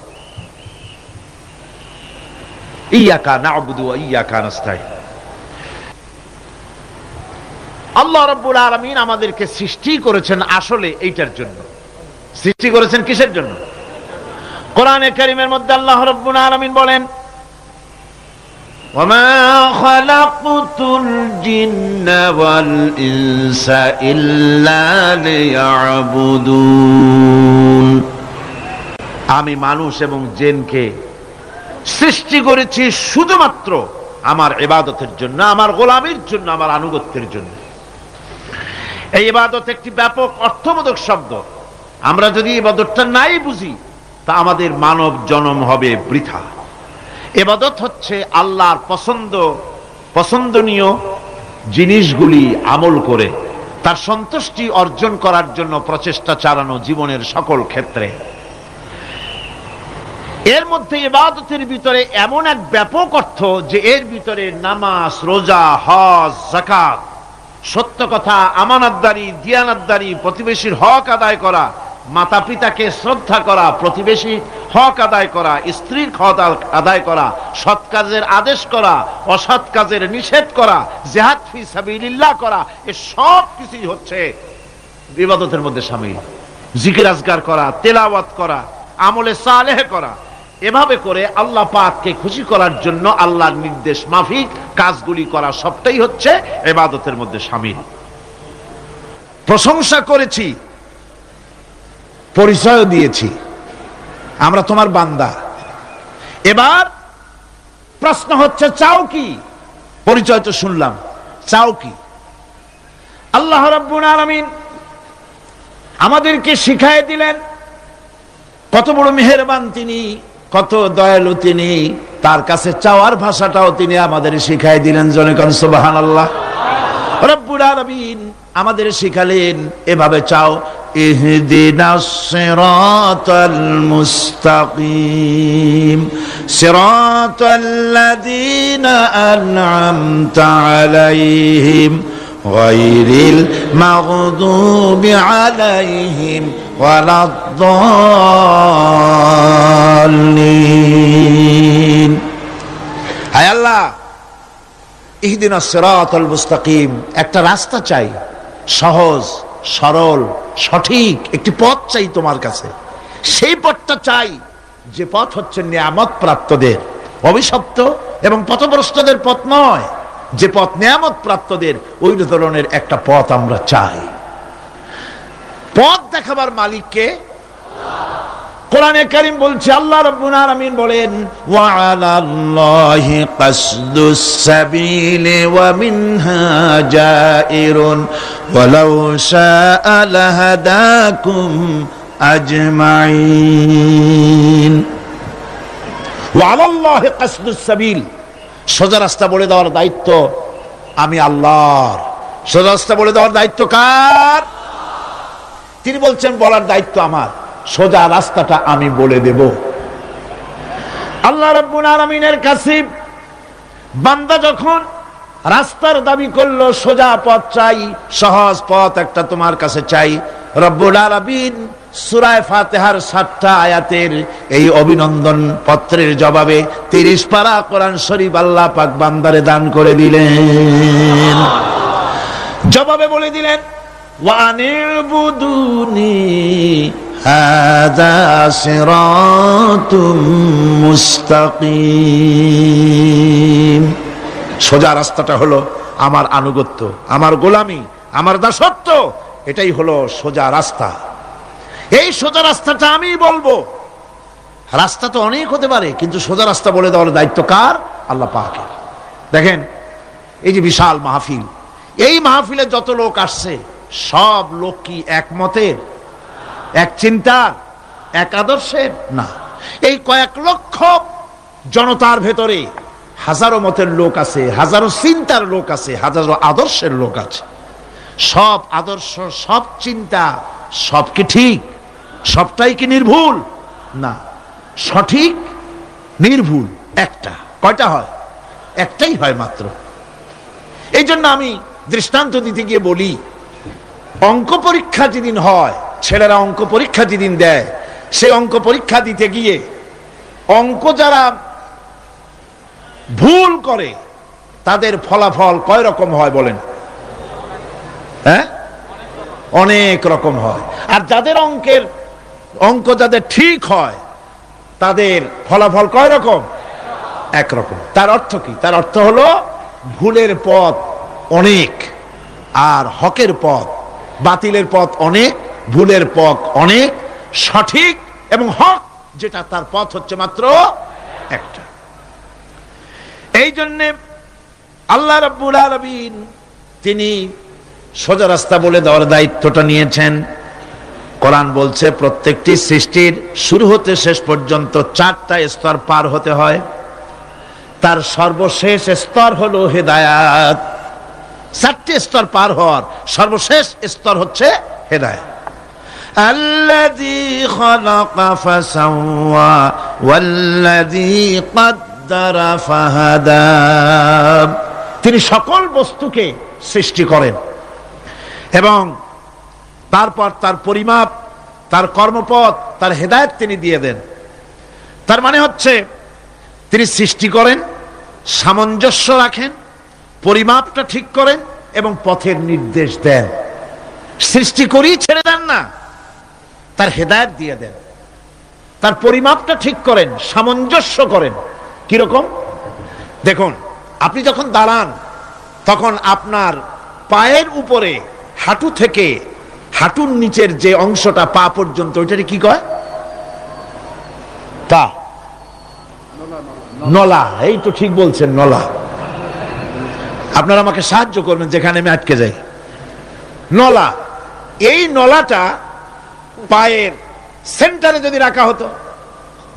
S1: ইয়্যাকা না'বুদু ওয়া ইয়্যাকা নাস্তাঈন। আল্লাহ রাব্বুল আলামিন আমাদেরকে সৃষ্টি করেছেন আসলে এইটার জন্য। সৃষ্টি করেছেন কিসের জন্য? কোরআনে কারীমের মধ্যে আল্লাহ রাব্বুল আলামিন বলেন, ওয়ামা খালাকতুল জিন্না ওয়াল ইনসা ইল্লা লিয়াবুদুন। আমি মানুষ এবং জিনকে সৃষ্টি করেছি শুধুমাত্র আমার ইবাদতের জন্য, আমার গোলামির জন্য, আমার আনুগত্যের জন্য। এই ইবাদত একটি ব্যাপক অর্থবোধক শব্দ। আমরা যদি ইবাদতটা নাই বুঝি তা আমাদের মানব জন্ম হবে বৃথা। ইবাদত হচ্ছে আল্লাহর পছন্দনীয় জিনিসগুলি আমল করে তার সন্তুষ্টি অর্জন করার জন্য প্রচেষ্টা চালানো জীবনের সকল ক্ষেত্রে। এর মধ্যে ইবাদতের ভিতরে এমন এক ব্যাপক অর্থ যে এর ভিতরে নামাজ, রোজা, হজ, যাকাত, সত্য কথা, আমানতদারি, দিয়ানতদারি, প্রতিবেশীর হক আদায় করা, মাতা পিতাকে শ্রদ্ধা করা, প্রতিবেশীর হক আদায় করা, স্ত্রীর হক আদায় করা, সৎ কাজের আদেশ করা, অসৎ কাজের নিষেধ করা, জিহাদ ফি সাবিলিল্লাহ করা, এ সব কিছুই হচ্ছে ইবাদতের মধ্যে শামিল। জিকির আজকার করা, তেলাওয়াত করা, আমলে সালেহ করা, এভাবে করে আল্লাহ পাককে খুশি করার জন্য আল্লাহর নির্দেশ মাফিক কাজগুলি করা, সবটাই হচ্ছে ইবাদতের মধ্যে শামিল। প্রশংসা করেছি, পরিচয় দিয়েছি, আমরা তোমার বান্দা। এবার প্রশ্ন হচ্ছে, চাও কি? পরিচয় তো শুনলাম, চাও কি? আল্লাহ রাব্বুল আলামিন আমাদেরকে শিখায় দিলেন কত বড় মেহেরবান তিনি, কত দয়ালু তিনি। তার কাছে চাওয়ার ভাষাটাও তিনি আমাদের শিখাই দিলেন। জনগণ সুবহানাল্লাহ। রব্বুল আলামিন আমাদের শিখালেন, এভাবে চাও, ইহদিনাস সিরাতাল মুস্তাকিম সিরাতাল্লাযীনা আন'আমতা আলাইহিম গায়রিল মাগদুবি আলাইহিম ওয়ালাদ-দাল্লিন। হায় আল্লাহ, ইহদিনাস সিরাতাল মুস্তাকিম, একটা রাস্তা চাই, সহজ সরল সঠিক একটি পথ চাই তোমার কাছে। সেই পথটা চাই যে পথ হচ্ছে নিয়ামত প্রাপ্তদের, অভিশপ্ত এবং পথভ্রষ্টদের পথ নয়। যে পথ নিয়ামত প্রাপ্তদের, ওই ধরনের একটা পথ আমরা চাই। পথ দেখাবার মালিককে কোরআনে কারীম বলছে, আল্লাহ রাব্বুল আলামিন বলেন, ওয়া আলাল্লাহি কাসদুস সাবিলি ওয়া মিনহা জাইরুন ওয়ালাউ শাআ লাহাদাকুম আজমাইন। ওয়া আলাল্লাহি কাসদুস সাবিল, সোজা রাস্তা বলে দেওয়ার দায়িত্ব আমি আল্লাহর। সোজা রাস্তা বলে দেওয়ার দায়িত্ব কার? তিনি বলছেন বলার দায়িত্ব আমার, সোজা রাস্তাটা আমি বলে দেব। আল্লাহ রাব্বুল আলামিনের কাছে বান্দা যখন রাস্তার দাবি করলো, সোজা পথ চাই, সহজ পথ একটা তোমার কাছে চাই, রব্বুল আলামিন সূরা ফাতিহার 7টা আয়াতের এই অভিনন্দন পত্রের জবাবে 30 পারা কোরআন শরীফ আল্লাহ পাক বান্দারে দান করে দিলেন। জবাবে বলে দিলেন, ওয়া আনিবুদুনি হাযা সিরাতুম মুস্তাকিম। সোজা রাস্তাটা হলো আমার আনুগত্য, আমার গোলামি, আমার দাসত্ব, এটাই হলো সোজা রাস্তা। এই সোজা রাস্তাটা আমি বলবো। রাস্তা তো অনেক হতে পারে, কিন্তু সোজা রাস্তা বলে দেওয়ার দায়িত্ব কার? আল্লাহ পাকের। দেখেন, এই যে বিশাল মাহফিল, এই মাহফিলে যত লোক আসছে, সব লোক কি একমতের, এক চিন্তার, এক আদর্শের? না। এই কয়েক লক্ষ জনতার ভেতরে হাজারো মতের লোক আছে, হাজারো চিন্তার লোক আছে, হাজারো আদর্শের লোক আছে। সব আদর্শ, সব চিন্তা, সব কি ঠিক? সবটাই কি নির্ভুল? না, সঠিক নির্ভুল একটা। কয়টা হয়? একটাই হয় মাত্র। এই জন্য আমি দৃষ্টান্ত দিতে গিয়ে বলি, অঙ্ক পরীক্ষা যেদিন হয়, ছেলেরা অঙ্ক পরীক্ষা যেদিন দেয়, সেই অঙ্ক পরীক্ষা দিতে গিয়ে অঙ্ক যারা ভুল করে তাদের ফলাফল কয় রকম হয় বলেন? হ্যাঁ, অনেক রকম হয়। আর যাদের অঙ্ক যাদের ঠিক হয়, তাদের ফলাফল কয় রকম? একরকম। তার অর্থ কি? তার অর্থ হলো ভুলের পথ অনেক, আর হকের পথ, বাতিলের পথ অনেক, ভুলের পথ অনেক, সঠিক এবং হক যেটা, তার পথ হচ্ছে মাত্র একটা। এই জন্যে আল্লাহ রাব্বুল আলামিন তিনি সোজা রাস্তা বলে দেওয়ার দায়িত্বটা নিয়েছেন। কোরআন বলছে প্রত্যেকটি সৃষ্টির শুরু হতে শেষ পর্যন্ত 4টা স্তর পার হতে হয়। তার সর্বশেষ স্তর হলো হেদায়াত। 4টে স্তর পার হওয়ার সর্বশেষ স্তর হচ্ছে হেদায়াত। আল্লাযী খালাকা ফাসাওয়া ওয়াল্লাযী কদ্দারা ফাহাদা। তিনি সকল বস্তুকে সৃষ্টি করেন এবং তারপর তার পরিমাপ, তার কর্মপথ, তার হেদায়েত তিনি দিয়ে দেন। তার মানে হচ্ছে তিনি সৃষ্টি করেন, সামঞ্জস্য রাখেন, পরিমাপটা ঠিক করেন এবং পথের নির্দেশ দেন। সৃষ্টি করেই ছেড়ে দেন না, তার হেদায়েত দিয়ে দেন, তার পরিমাপটা ঠিক করেন, সামঞ্জস্য করেন। কিরকম? দেখুন, আপনি যখন দাঁড়ান তখন আপনার পায়ের উপরে হাঁটু থেকে হাঁটুর নিচের যে অংশটা পা পর্যন্ত, ওইটারে কি কয়? পা, নলা। এই তো ঠিক বলছেন, নলা। আপনারা আমাকে সাহায্য করবেন যেখানে আমি আটকে যাই। নলা। এই নলাটা পায়ের সেন্টারে যদি রাখা হতো,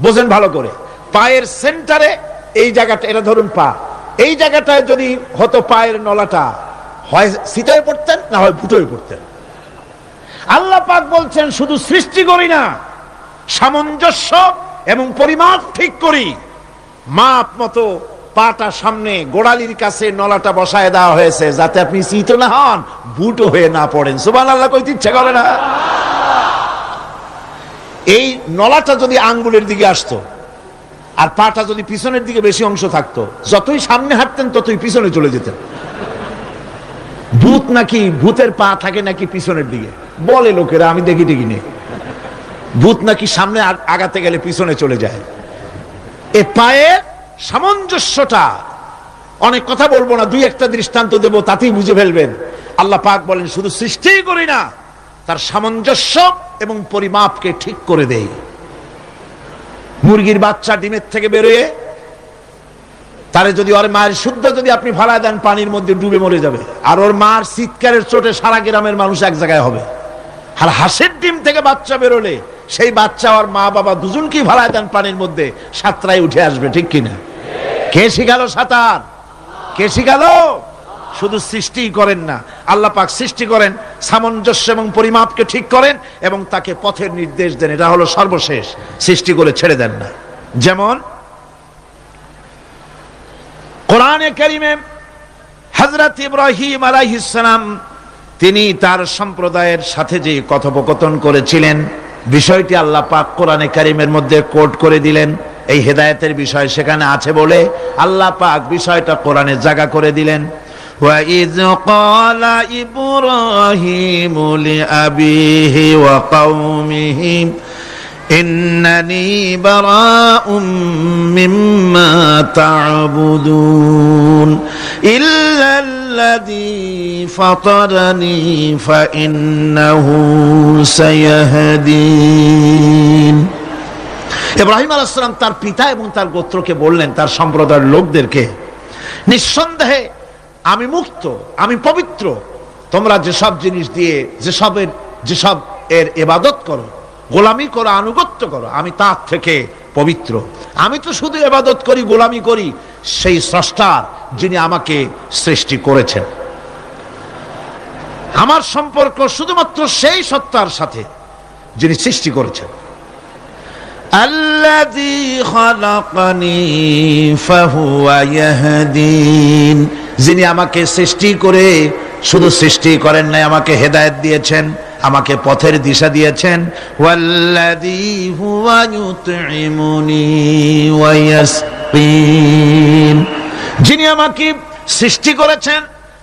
S1: বোঝেন ভালো করে, পায়ের সেন্টারে এই জায়গাটা, এটা ধরুন পা, এই জায়গাটায় যদি হতো পায়ের নলাটা, হয় সিটায় পড়তেন, না হয় ফুটোয় পড়তেন। আল্লাহ পাক বলছেন শুধু সৃষ্টি করি না, সামঞ্জস্য এবং পরিমাপ ঠিক করি, মাপ মতো পাটা সামনে গোড়ালির কাছে নলাটা বসায় দেওয়া হয়েছে যাতে আপনি চিত না হন, বুটো হয়ে না পড়েন। সুবহানাল্লাহ কইতে ইচ্ছা করে না? এই নলাটা যদি আঙ্গুলের দিকে আসতো আর পাটা যদি পিছনের দিকে বেশি অংশ থাকতো, যতই সামনে হাঁটতেন ততই পিছনে চলে যেতেন। ভূত নাকি, ভূতের পা থাকে নাকি পিছনের দিকে, বলে লোকেরা, আমি দেখি নেই। ভূত নাকি সামনে আগাতে গেলে পিছনে চলে যায়। এ পায়ের সামঞ্জস্যটা, অনেক কথা বলবো না, দুই একটা দৃষ্টান্ত দেবো, তাতেই বুঝে ফেলবেন। আল্লাহ পাক বলেন শুধু সৃষ্টিই করি না, তার সামঞ্জস্য এবং পরিমাপকে ঠিক করে দেই। মুরগির বাচ্চা ডিমের থেকে বেরোয় তারে যদি ওর মায়ের শুদ্ধ যদি আপনি ফালায় দেন, পানির মধ্যে ডুবে মরে যাবে। আর ওর মার চিৎকারের চোটে সারা গ্রামের মানুষ এক জায়গায় হবে। আর হাঁসের ডিম থেকে বাচ্চা বেরোলে সেই বাচ্চা আর মা বাবা দুজনকেই ফালায় দেন পানির মধ্যে, সাঁতরায় উঠে আসবে, ঠিক কিনা? কে শিখালো সাঁতার? কে শিখালো? শুধু সৃষ্টি করেন না, আল্লাহ পাক সৃষ্টি করেন, সামঞ্জস্য এবং পরিমাপকে ঠিক করেন এবং তাকে পথের নির্দেশ দেন। এটা হলো সর্বশেষ, সৃষ্টি করে ছেড়ে দেন না। যেমন কোরআনে কারীমে হযরত ইব্রাহিম আলাইহিস সালাম তিনি তার সম্প্রদায়ের সাথে যে কথোপকথন করেছিলেন, বিষয়টি আল্লাহ পাক কোরআনে কারীমের মধ্যে কোট করে দিলেন। এই হেদায়েতের বিষয় সেখানে আছে বলে আল্লাহ পাক বিষয়টা কোরআনে জায়গা করে দিলেন। وَإِذْ قَالَ إِبْرَاهِيمُ لِأَبِيهِ وَقَوْمِهِ إِنَّنِي بَرَاءٌ مِّمَّا تَعْبُدُونَ إِلَّا الَّذِي فَطَرَنِي فَإِنَّهُ سَيَهْدِينِ। ইব্রাহিম আলাইহিস সালাম তার পিতা এবং তার গোত্রকে বললেন, তার সম্প্রদায়ের লোকদেরকে, নিঃসন্দেহে আমি মুক্ত, আমি পবিত্র। তোমরা যেসব জিনিস দিয়ে যেসব এর ইবাদত করো, গোলামি করো, আনুগত্য করো, আমি তার থেকে পবিত্র। আমি তো শুধু ইবাদত করি, গোলামি করি সেই স্রষ্টার, যিনি আমাকে সৃষ্টি করেছেন। আমার সম্পর্ক শুধুমাত্র সেই সত্তার সাথে যিনি সৃষ্টি করেছেন। আল্লাযী খালাকানি ফাহুয়া ইয়াহদিন, যিনি আমাকে সৃষ্টি করে শুধু সৃষ্টি করেন নাই, আমাকে হেদায়েত দিয়েছেন, আমাকে পথের দিশা দিয়েছেন। ওয়াল্লাযী হুয়া ইউতঈমুনি ওয়া ইয়াসকিন, যিনি আমাকে সৃষ্টি করেছেন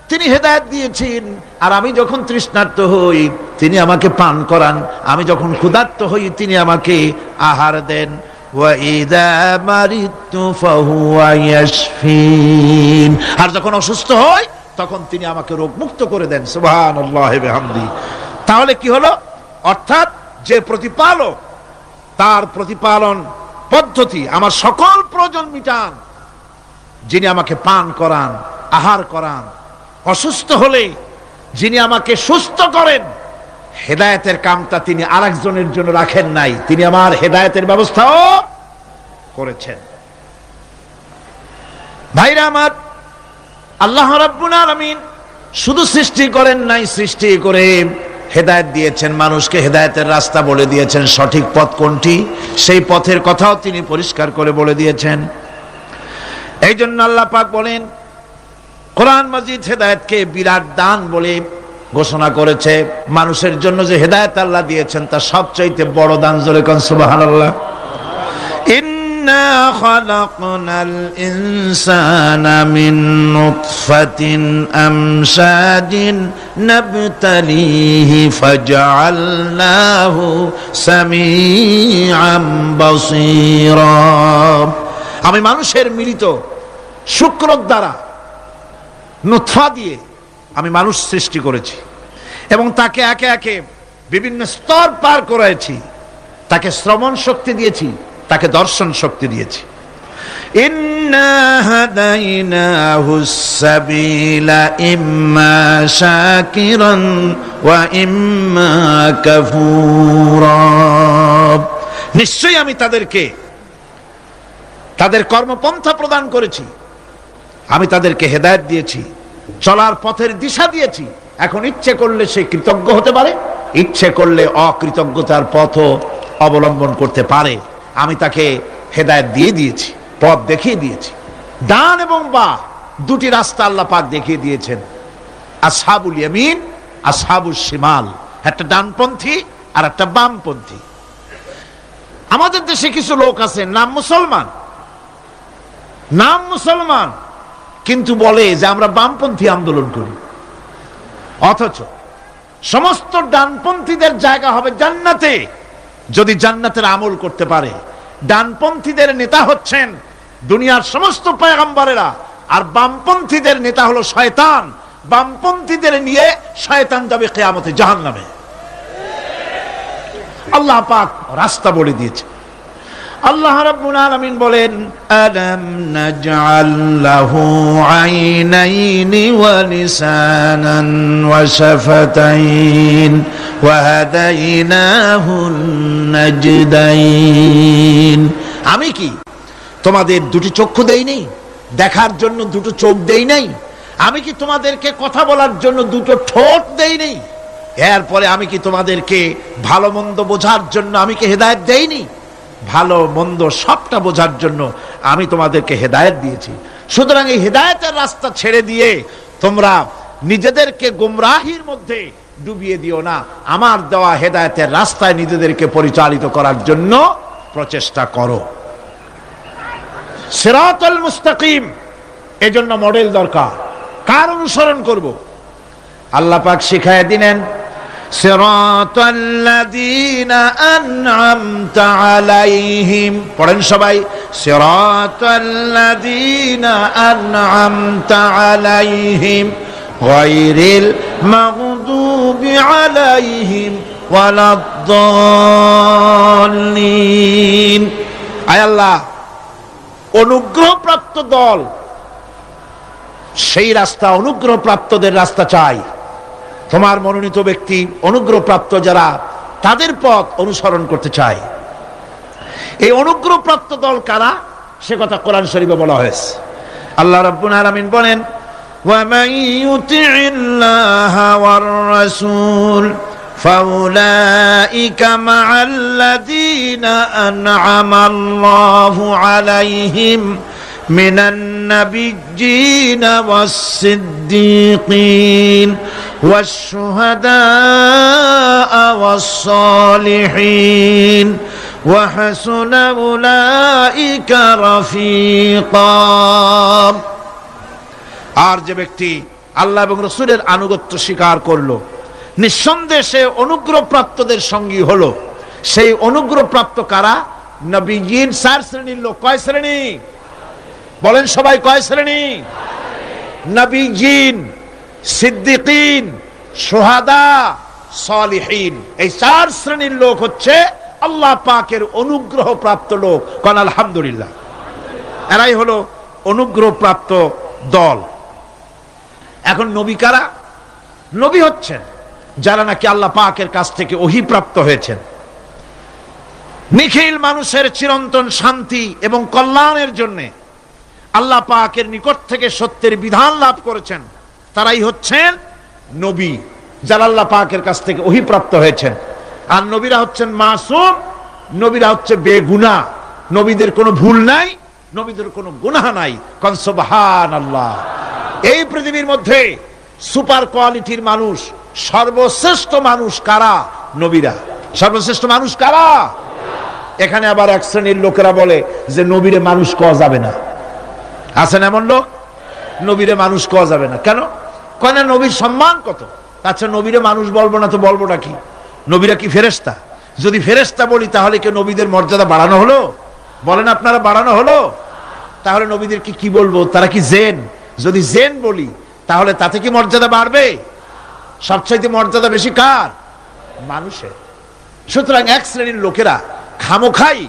S1: তিনি হেদায়েত দিয়েছেন, আর আমি যখন তৃষ্ণার্ত হই তিনি আমাকে পান করান, আমি যখন ক্ষুধার্ত হই তিনি আমাকে আহার দেন। ওয়া ইযা মারিতু ফাহুয়া ইয়াশফিন, আর যখন অসুস্থ হই তখন তিনি আমাকে রোগ মুক্ত করে দেন। সুবহানাল্লাহি ওয়া বিহামদি। তাহলে কি হলো? অর্থাৎ যে প্রতিপালক, তার প্রতিপালন পদ্ধতি আমার সকল প্রয়োজন মিটান, যিনি আমাকে পান করান, আহার করান, অসুস্থ হলে যিনি আমাকে সুস্থ করেন। হেদায়েতের কামটা তিনি আরেকজনের জন্য রাখেন নাই, তিনি আমার হেদায়েতের ব্যবস্থাও করেছেন। ভাইরা আমার, আল্লাহ রাব্বুল আলামিন শুধু সৃষ্টি করেন নাই, সৃষ্টি করে হেদায়েত দিয়েছেন, মানুষকে হেদায়েতের রাস্তা বলে দিয়েছেন। সঠিক পথ কোনটি সেই পথের কথাও তিনি পরিষ্কার করে বলে দিয়েছেন। এই জন্য আল্লাহ পাক বলেন, কোরআন মাজিদ হেদায়েতকে বিরাট দান বলে ঘোষণা করেছে। মানুষের জন্য যে হেদায়েত আল্লাহ দিয়েছেন তা সবচাইতে বড় দান। জোরে কোন সুবহানাল্লাহ। ইন্না খালাকনাল ইনসানা মিন নুতফাতিন আমশাজিন নাবতালিহি ফাজআলনাহু সামিআম বাসীরা। আমি মানুষের মিলিত শুক্রক দ্বারা, নুতফা দিয়ে আমি মানুষ সৃষ্টি করেছি এবং তাকে একে একে বিভিন্ন স্তর পার করেছি। তাকে শ্রবণ শক্তি দিয়েছি, তাকে দর্শন শক্তি দিয়েছি। ইন্না হাদাইনাহুস সাবিলা ইম্মা শাকিরান ওয়া ইম্মা কাফুরা। নিশ্চয়ই আমি তাদেরকে তাদের কর্মপন্থা প্রদান করেছি, আমি তাদেরকে হেদায়েত দিয়েছি, চলার পথের দিশা দিয়েছি। এখন ইচ্ছে করলে সে কৃতজ্ঞ হতে পারে, ইচ্ছে করলে অকৃতজ্ঞতার পথও অবলম্বন করতে পারে। আমি তাকে হেদায়েত দিয়ে দিয়েছি, পথ দেখিয়ে দিয়েছি। ডান এবং বাঁ দুটি রাস্তা আল্লাহ পাক দেখিয়ে দিয়েছেন, আসহাবুল ইয়ামিন, আসহাবুশ শিমাল, একটা ডানপন্থী আর একটা বামপন্থী। আমাদের দেশে কিছু লোক আছে নাম মুসলমান কিন্তু বলে যে আমরা বামপন্থী আন্দোলন করি, অথচ সমস্ত ডানপন্থীদের জায়গা হবে জান্নাতে যদি জান্নাতের আমল করতে পারে। ডানপন্থীদের নেতা হচ্ছেন দুনিয়ার সমস্ত পয়গম্বরেরা, আর বামপন্থীদের নেতা হলো শয়তান। বামপন্থীদের নিয়ে শয়তান যাবে কিয়ামতে জাহান্নামে। আল্লাহ পাক রাস্তা বলে দিয়েছে। আল্লাহ রাব্বুল আলামিন বলেন, আলাম নাজআল লাহু আইনাইনি ওয়া লিসানান ওয়া শাফাতাইন ওয়া হাদাইনাহুন নাজদাইন। আমি কি তোমাদের দুটি চক্ষু দেই নাই, দেখার জন্য দুটো চোখ দেই নাই? আমি কি তোমাদেরকে কথা বলার জন্য দুটো ঠোঁট দেই নাই? এরপরে আমি কি তোমাদেরকে ভালো মন্দ বোঝার জন্য আমি কি হেদায়েত দেইনি? ভালো মন্দ সবটা বোঝার জন্য আমি তোমাদেরকে হেদায়েত দিয়েছি। সুতরাং এই হেদায়েতের রাস্তা ছেড়ে দিয়ে তোমরা নিজেদেরকে গোমরাহির মধ্যে ডুবিয়ে দিও না। আমার দেওয়া হেদায়েতের রাস্তায় নিজেদেরকে পরিচালিত করার জন্য প্রচেষ্টা করো। সিরাতাল মুস্তাকিম, এজন্য মডেল দরকার। কার অনুসরণ করব? আল্লাহ পাক শিখায় দিলেন, সিরাতাল্লাযীনা আন'আমতা আলাইহিম। পড়েন সবাই, সিরাতাল্লাযীনা আন'আমতা আলাইহিম গায়রিল মাগদুবি আলাইহিম ওয়ালাদ-দাল্লিন। আয় আল্লাহ, অনুগ্রহপ্রাপ্ত দল, সেই রাস্তা অনুগ্রহপ্রাপ্তদের রাস্তা চাই। তোমার মনোনীত ব্যক্তি অনুগ্রহপ্রাপ্ত যারা, তাদের পথ অনুসরণ করতে চায়। এই অনুগ্রহপ্রাপ্ত দল কারা সে কথা কোরআন শরীফে বলা হয়েছে। আল্লাহ রাব্বুল আলামিন বলেন, ওয়া মান ইউতি'িল্লাহা ওয়ার রাসূল ফাউলাইকা মা'আল্লাযীনা আন'আমাল্লাহু আলাইহিম মিনান নাবিয়্যিনা ওয়াস-সিদ্দীকিন والشهداء والصالحين وحسن أولئك رفيقا। আর যে ব্যক্তি আল্লাহ এবং রাসূলের আনুগত্য স্বীকার করলো, নিঃসন্দেহে সে অনুগ্রহপ্রাপ্তদের সঙ্গী হলো। সেই অনুগ্রহপ্রাপ্ত কারা? নবীয়িন। 4 শ্রেণীর লোক। কয় শ্রেণী? বলেন সবাই, কয় শ্রেণী? নবীয়িন, সিদ্দিকিন, শুহাদা, সালিহিন। এই 4 শ্রেণীর লোক হচ্ছে আল্লাহ পাকের অনুগ্রহপ্রাপ্ত লোক। কোন আলহামদুলিল্লাহ। এরাই হলো অনুগ্রহপ্রাপ্ত দল। এখন নবী কারা? নবী হচ্ছেন যারা নাকি আল্লাহ পাকের কাছ থেকে ওহী প্রাপ্ত হয়েছেন, নিখিল মানুষের চিরন্তন শান্তি এবং কল্যাণের জন্য আল্লাহ পাকের নিকট থেকে সত্যের বিধান লাভ করেছেন। তারাই হচ্ছেন নবী, যারা আল্লাহ পাকের কাছ থেকে ওহী প্রাপ্ত হয়েছেন। আর নবীরা হচ্ছেন মাসুম, নবীরা হচ্ছে বেগুনাহ। নবীদের কোনো ভুল নাই, নবীদের কোনো গুনাহ নাই। কোন সুবহানাল্লাহ। এই পৃথিবীর মধ্যে সুপার কোয়ালিটির মানুষ, সর্বশ্রেষ্ঠ মানুষ কারা? নবীরা। সর্বশ্রেষ্ঠ মানুষ কারা? এখানে আবার এক শ্রেণীর লোকেরা বলে যে নবীরে মানুষ কওয়া যাবে না। আছেন এমন লোক, নবীরে মানুষ কওয়া যাবে না। কেন? কেন? নবীর সম্মান কত। আচ্ছা, নবীরে মানুষ বলবো না তো বলবোটা কি? নবীরা কি ফেরেশতা? যদি ফেরেশতা বলি তাহলে কি নবীদের মর্যাদা বাড়ানো হলো? বলেন আপনারা, বাড়ানো হলো? তাহলে নবীদেরকে কি বলবো? তারা কি জেন? যদি জেন বলি তাহলে তাতে কি মর্যাদা বাড়বে? সবচাইতে মর্যাদা বেশি কার? মানুষের। সুতরাং এক শ্রেণীর লোকেরা খামোখাই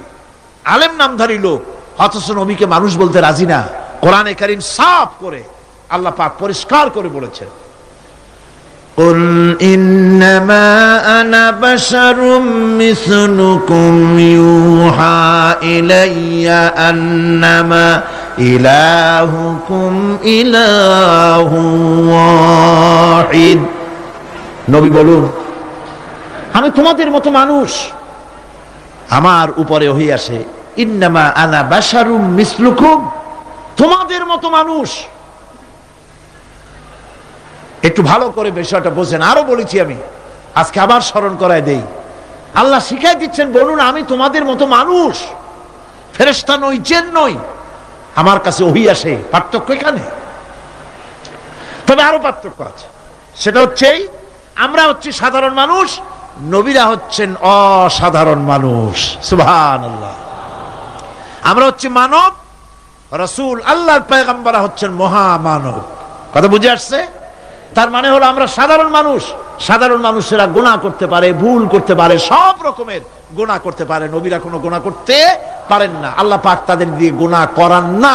S1: আলেম নামধারী লোক, অথচ নবীকে মানুষ বলতে রাজি না। কোরআনে কারীম সাফ করে আল্লাহ পাক পরিষ্কার করে বলেছেন, কুল ইন্নামা আনা বাশারুম মিসলুকুম ইউহা ইলাইয়া আন্নামা ইলাহুকুম ইলাহু ওয়াহিদ। নবী বলুন, আমি তোমাদের মতো মানুষ, আমার উপরে ওহী আসে। ইন্নামা আনা বাশারুম মিসলুকুম, তোমাদের মতো মানুষ। একটু ভালো করে বিষয়টা বোঝেন। আরো বলেছি আমি, আজকে আবার স্মরণ করায় দেই। আল্লাহ শিখাই দিচ্ছেন, বলুন আমি তোমাদের মতো মানুষ, ফেরেশতা নই, জিন নই, আমার কাছে ওহী আসে। পার্থক্য এখানে। তবে আরো পার্থক্য আছে, সেটা হচ্ছে আমরা হচ্ছি সাধারণ মানুষ, নবীরা হচ্ছেন অসাধারণ মানুষ। সুবহানাল্লাহ। আমরা হচ্ছি মানব, রাসূল আল্লাহর পয়গম্বররা হচ্ছেন মহামানব। কথা বুঝে আসছে? তার মানে হলো আমরা সাধারণ মানুষ। সাধারণ মানুষেরা গুনাহ করতে পারে, ভুল করতে পারে, সব রকমের গুনাহ করতে পারে। নবীরা কোনো গুনাহ করতে পারেন না। আল্লাহ পাক তাদের দিয়ে গুনাহ করান না।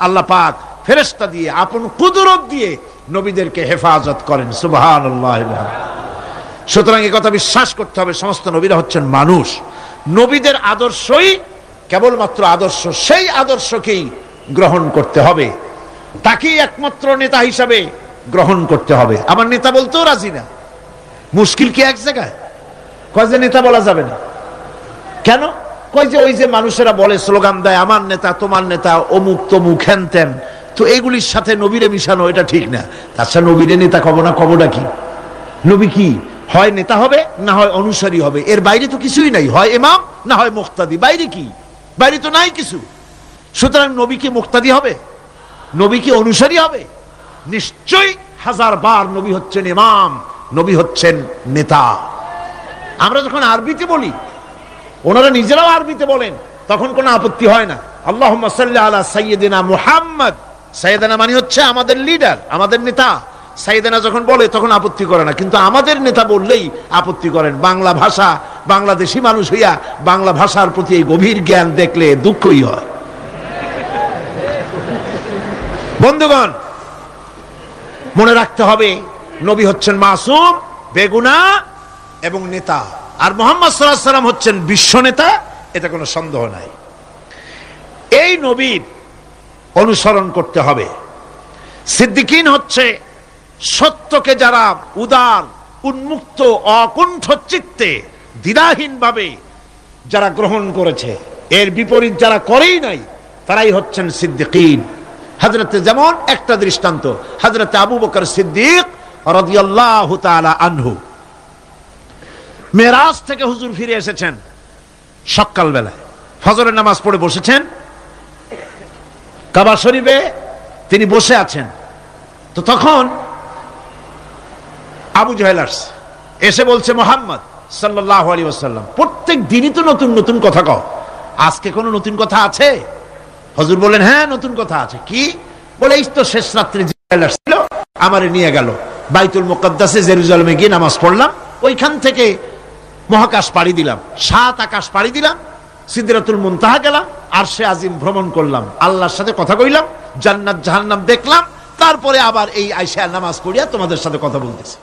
S1: আল্লাহ পাক ফেরেশতা দিয়ে, আপন কুদরত দিয়ে নবীদেরকে হেফাজত করেন। সুবহানাল্লাহ। সুতরাং এই কথা বিশ্বাস করতে হবে, সমস্ত নবীরা হচ্ছেন মানুষ। নবীদের আদর্শই কেবলমাত্র আদর্শ, সেই আদর্শকেই গ্রহণ করতে হবে, তাকেই একমাত্র নেতা হিসাবে গ্রহণ করতে হবে। আমার নেতা বলতেও রাজি না। মুশকিল কি এক জায়গায়? কয় যে নেতা বলা যাবে না। কেন? কয় যে ওই যে মানুষেরা বলে, স্লোগান দেয়, আমার নেতা, তোমার নেতা, অমুক তমুক হ্যান ত্যান, তো এগুলির সাথে নবীরে মিশানো এটা ঠিক না। তাছাড়া নবীরে নেতা কব না, কবটা কি? নবী কি হয় নেতা হবে, না হয় অনুসারী হবে, এর বাইরে তো কিছুই নাই। হয় ইমাম, না হয় মুক্তাদি। বাইরে কি? বাইরে তো নাই কিছু। সুতরাং নবী কি মুক্তাদি হবে? নবী কি অনুসারী হবে? নিশ্চয়ই হাজার বার নবী হচ্ছেন ইমাম, নবী হচ্ছেন নেতা। আমরা যখন আরবিতে বলি, ওনারা নিজেরাও আরবিতে বলেন, তখন কোনো আপত্তি হয় না। আল্লাহুম্মা সাল্লি আলা সাইয়্যিদিনা মুহাম্মদ। সাইয়্যিদিনা মানে হচ্ছে আমাদের লিডার, আমাদের নেতা। সাইয়্যিদিনা যখন বলে তখন আপত্তি করে না, কিন্তু আমাদের নেতা বললেই আপত্তি করেন। বাংলা ভাষা, বাংলাদেশি মানুষ হইয়া বাংলা ভাষার প্রতি এই গভীর জ্ঞান দেখলে দুঃখই হয়। বন্ধুগণ, মনে রাখতে হবে, নবী হচ্ছেন মাসুম, বেগুনাহ এবং নেতা, আর মুহাম্মদ সাল্লাল্লাহু আলাইহি ওয়াসাল্লাম হচ্ছেন বিশ্ব নেতা, এটা কোনো সন্দেহ নাই। এই নবীর অনুসরণ করতে হবে। সিদ্দিকিন হচ্ছে সত্যকে যারা উদার, উন্মুক্ত, অকুণ্ঠ চিত্তে, দ্বিধাহীন ভাবে যারা গ্রহণ করেছে, এর বিপরীত যারা করেই নাই, তারাই হচ্ছেন সিদ্দিকিন। হযরতে, যেমন একটা দৃষ্টান্ত, হযরতে আবু বকর সিদ্দিক রাদিয়াল্লাহু তাআলা আনহু, মেরাজ থেকে হুজুর ফিরে এসেছেন সকাল বেলায়, ফজরের নামাজ পড়ে বসেছেন কাবা শরীফে, তিনি বসে আছেন। তো তখন আবু জাহেল এসে বলছে, মুহাম্মদ সাল্লাল্লাহু আলাইহি ওয়াসাল্লাম, প্রত্যেক দিনই তো নতুন নতুন কথা কও, আজকে কোনো নতুন কথা আছে? হুজুর বলেন, হ্যাঁ নতুন কথা আছে। কি? বলে, এই তো শেষ রাত্রে জিবরাইল আসছিল, আমারে নিয়ে গেল বাইতুল মুকাদ্দাসে, জেরুজালেমে গিয়ে নামাজ পড়লাম, ওইখান থেকে মহাকাশ পাড়ি দিলাম, 7 আকাশ পাড়ি দিলাম, সিদরাতুল মুনতাহা গেলাম, আরশে আজিম ভ্রমণ করলাম, আল্লাহর সাথে কথা কইলাম, জান্নাত জাহান্নাম দেখলাম, তারপরে আবার এই আয়েশা নামাজ পড়িয়া তোমাদের সাথে কথা বলতেছি।